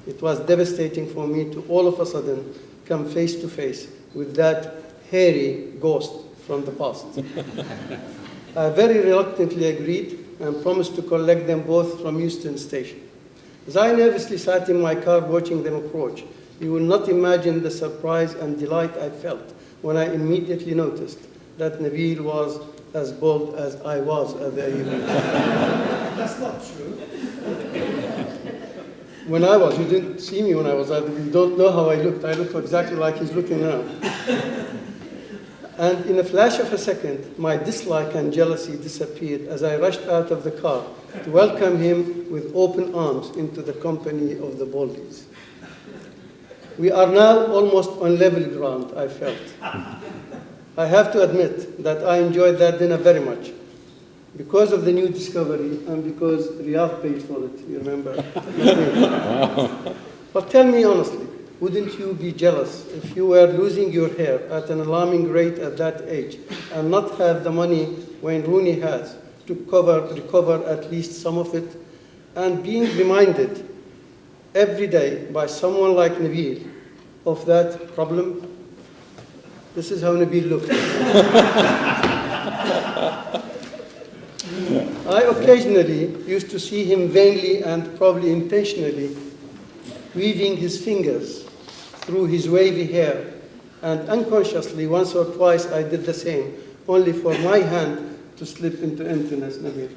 It was devastating for me to all of a sudden come face to face with that hairy ghost from the past. I very reluctantly agreed and promised to collect them both from Euston Station. As I nervously sat in my car watching them approach, you will not imagine the surprise and delight I felt when I immediately noticed that Nabil was as bold as I was at the AUB. That's not true. When I was, you didn't see me when I was, you don't know how I looked. I looked exactly like he's looking now. And in a flash of a second, my dislike and jealousy disappeared as I rushed out of the car to welcome him with open arms into the company of the Baldies. We are now almost on level ground, I felt. I have to admit that I enjoyed that dinner very much because of the new discovery and because Riyad paid for it, you remember? But tell me honestly, wouldn't you be jealous if you were losing your hair at an alarming rate at that age and not have the money Wayne Rooney has to recover at least some of it, and being reminded every day by someone like Nabil of that problem? This is how Nabil looked. I occasionally used to see him vainly and probably intentionally weaving his fingers through his wavy hair, and unconsciously once or twice I did the same, only for my hand to slip into emptiness, Nabil.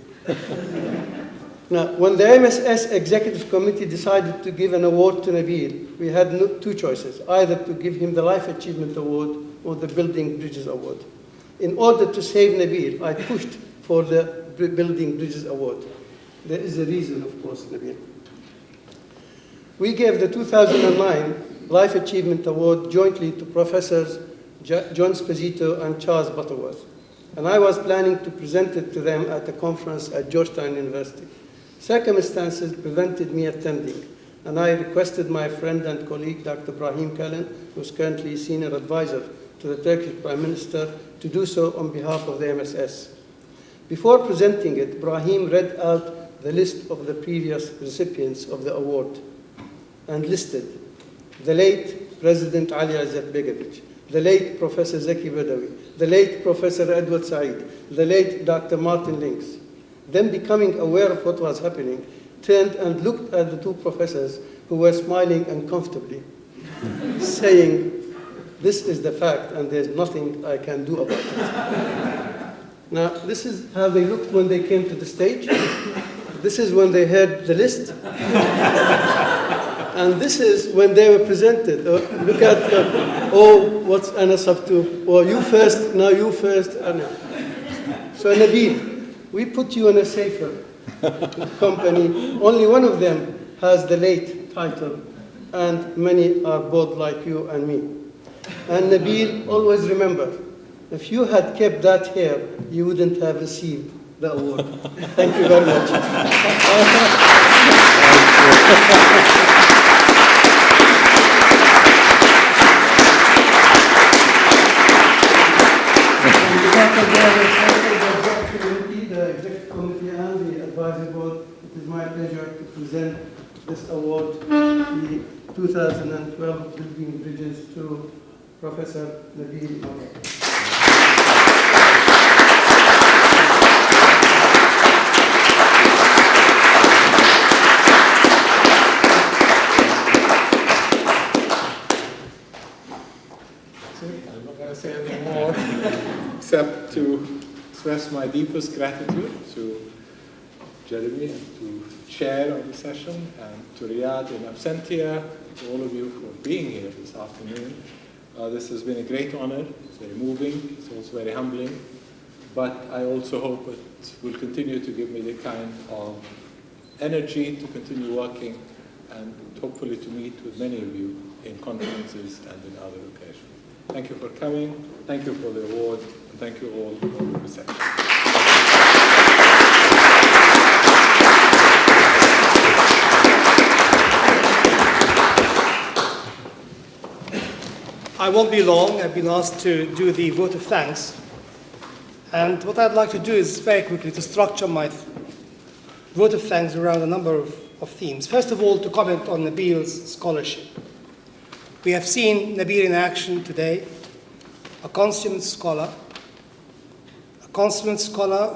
Now, when the MSS Executive Committee decided to give an award to Nabil, we had two choices, either to give him the Life Achievement Award or the Building Bridges Award. In order to save Nabil, I pushed for the Building Bridges Award. There is a reason, of course, Nabil. We gave the 2009 Life Achievement Award jointly to Professors John Sposito and Charles Butterworth, and I was planning to present it to them at a conference at Georgetown University. Circumstances prevented me attending, and I requested my friend and colleague, Dr. Brahim Kalin, who is currently senior advisor to the Turkish Prime Minister, to do so on behalf of the MSS. Before presenting it, Brahim read out the list of the previous recipients of the award and listed the late President Ali Azzat Begovic, the late Professor Zeki Badawi, the late Professor Edward Said, the late Dr. Martin Links. Then, becoming aware of what was happening, turned and looked at the two professors who were smiling uncomfortably, saying, "This is the fact and there's nothing I can do about it." Now, this is how they looked when they came to the stage. This is when they heard the list. And this is when they were presented. Look at, oh, what's Anas up to? Or you first, now you first. So Nabil, we put you in a safer company. Only one of them has the late title, and many are both like you and me. And Nabil, always remember, if you had kept that hair, you wouldn't have received the award. Thank you very much. The Executive Committee and the Advisory Board, it is my pleasure to present this award, the 2012 Building Bridges, to Professor Nabil Matar. I'm not going to say anything more except to express my deepest gratitude to Jeremy and to Chair of the session, and to Riyadh in absentia, to all of you for being here this afternoon. This has been a great honor. It's very moving. It's also very humbling. But I also hope it will continue to give me the kind of energy to continue working and hopefully to meet with many of you in conferences and in other occasions. Thank you for coming. Thank you for the award. And thank you all for the reception. I won't be long. I've been asked to do the vote of thanks. And what I'd like to do is very quickly to structure my vote of thanks around a number of themes. First of all, to comment on Nabil's scholarship. We have seen Nabil in action today, a consummate scholar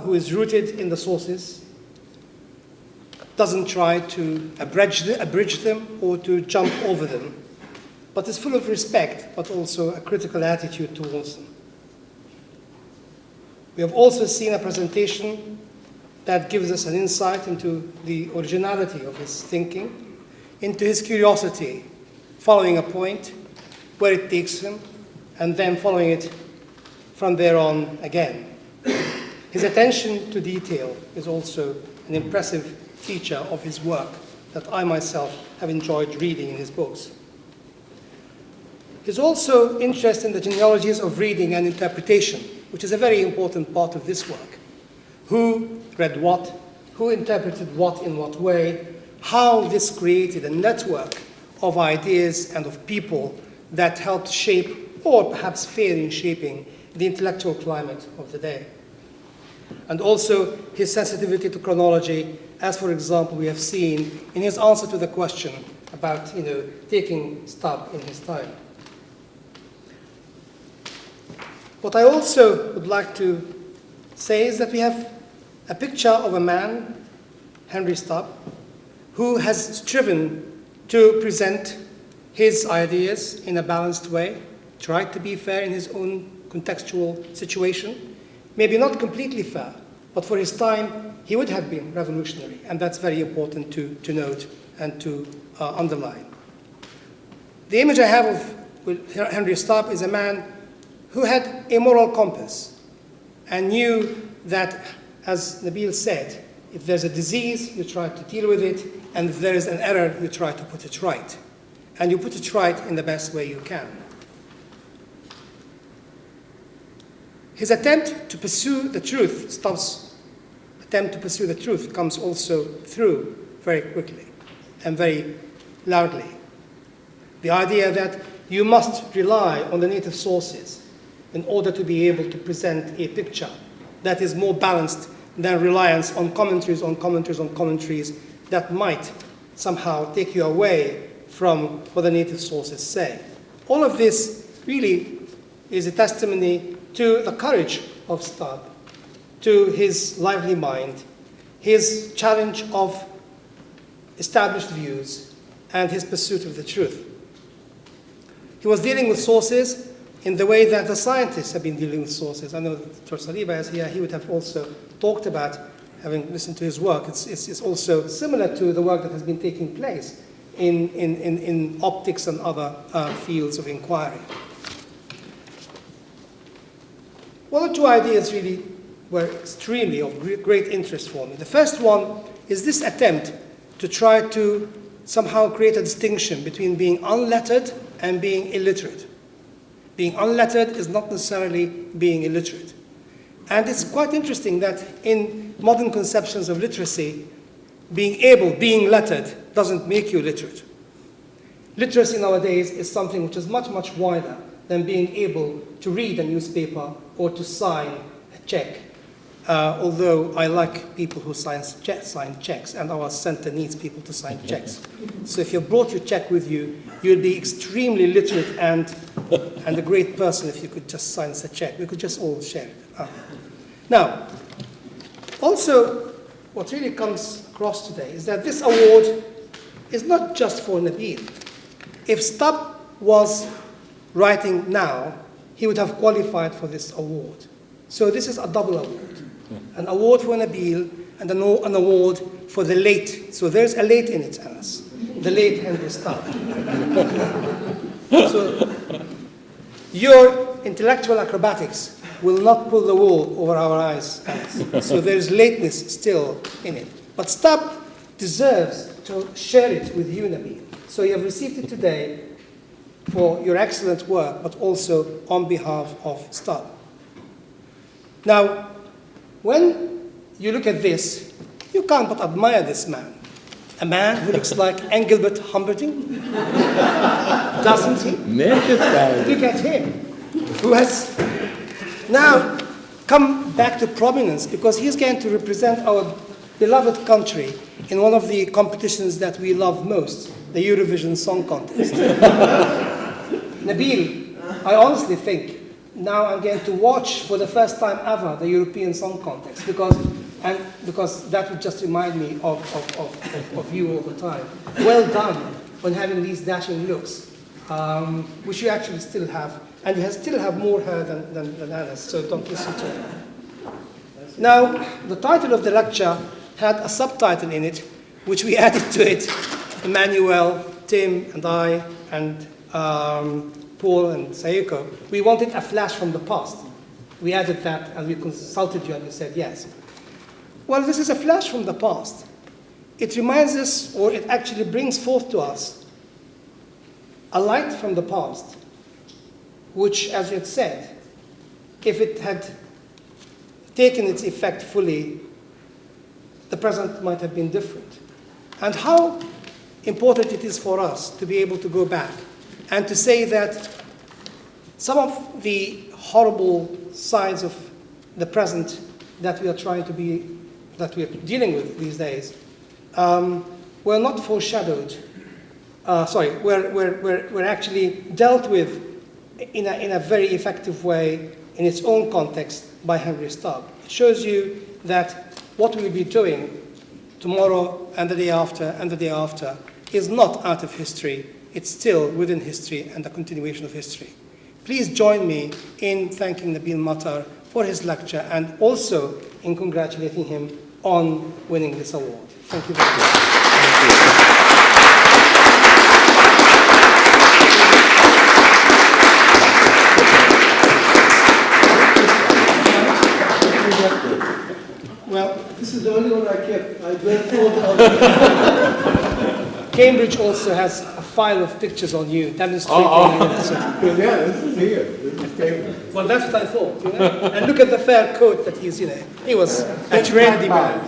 who is rooted in the sources, doesn't try to abridge them or to jump over them, but is full of respect, but also a critical attitude towards them. We have also seen a presentation that gives us an insight into the originality of his thinking, into his curiosity, following a point, where it takes him, and then following it from there on again. His attention to detail is also an impressive feature of his work that I myself have enjoyed reading in his books. His also interest in the genealogies of reading and interpretation, which is a very important part of this work. Who read what, who interpreted what in what way, how this created a network of ideas and of people that helped shape, or perhaps fail in shaping, the intellectual climate of the day. And also his sensitivity to chronology, as for example we have seen in his answer to the question about taking Stubbe in his time. What I also would like to say is that we have a picture of a man, Henry Stubbe, who has striven to present his ideas in a balanced way, tried to be fair in his own contextual situation, maybe not completely fair, but for his time, he would have been revolutionary, and that's very important to note and to underline. The image I have of Henry Stube is a man who had a moral compass and knew that, as Nabil said, if there's a disease, you try to deal with it, and if there is an error, you try to put it right. And you put it right in the best way you can. His attempt to pursue the truth, Stubb's attempt to pursue the truth, comes also through very quickly and very loudly. The idea that you must rely on the native sources in order to be able to present a picture that is more balanced than reliance on commentaries, on commentaries, on commentaries that might somehow take you away from what the native sources say. All of this really is a testimony to the courage of Stube, to his lively mind, his challenge of established views, and his pursuit of the truth. He was dealing with sources in the way that the scientists have been dealing with sources. I know that Dr. Saliba is here. He would have also talked about, having listened to his work, it's also similar to the work that has been taking place in optics and other fields of inquiry. One or two ideas really were extremely of great interest for me. The first one is this attempt to try to somehow create a distinction between being unlettered and being illiterate. Being unlettered is not necessarily being illiterate. And it's quite interesting that in modern conceptions of literacy, being lettered doesn't make you literate. Literacy nowadays is something which is much, much wider than being able to read a newspaper or to sign a check. Although I like people who sign checks, and our center needs people to sign checks. So if you brought your check with you, you'd be extremely literate and a great person if you could just sign us a check. We could just all share it. Now, also, what really comes across today is that this award is not just for Nabil. If Stube was writing now, he would have qualified for this award. So this is a double award. An award for Nabil and an award for the late. So there's a late in it, Anas. The late Henry Stube. So your intellectual acrobatics will not pull the wool over our eyes, Anas. So there's lateness still in it. But Stube deserves to share it with you, Nabil. So you have received it today for your excellent work, but also on behalf of Stube. Now, when you look at this, you can't but admire this man. A man who looks like Engelbert Humperdinck, doesn't he? Look at him, who has now come back to prominence because he's going to represent our beloved country in one of the competitions that we love most, the Eurovision Song Contest. Nabil, I honestly think now I'm going to watch for the first time ever the European Song Contest because that would just remind me of you all the time. Well done on having these dashing looks, which you actually still have, and you still have more hair than Alice, so don't listen to it. Now, the title of the lecture had a subtitle in it, which we added to it. Emmanuel, Tim, and I, and Paul and Sayeko, we wanted a flash from the past. We added that, and we consulted you, and you said yes. Well, this is a flash from the past. It reminds us, or it actually brings forth to us, a light from the past, which, as you had said, if it had taken its effect fully, the present might have been different. And how important it is for us to be able to go back and to say that some of the horrible sides of the present that we are that we are dealing with these days, were not foreshadowed. Were actually dealt with in a very effective way in its own context by Henry Stube. It shows you that what we'll be doing tomorrow and the day after and the day after is not out of history. It's still within history and a continuation of history. Please join me in thanking Nabil Matar for his lecture and also in congratulating him on winning this award. Thank you very much. Well, this is the only one I kept. I burnt all the others. Cambridge also has a file of pictures on you demonstrating Yeah, this is here. This is Cambridge. Well, that's what I thought, you know. And look at the fair coat that he's, you know, he was a trendy man.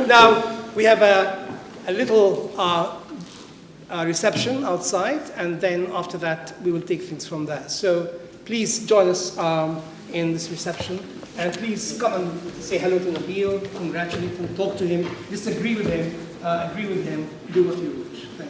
Now, we have a little reception outside, and then after that, we will take things from there. So please join us in this reception, and please come and say hello to Nabil, congratulate him, talk to him, disagree with him, agree with him, do what you wish. Thank you.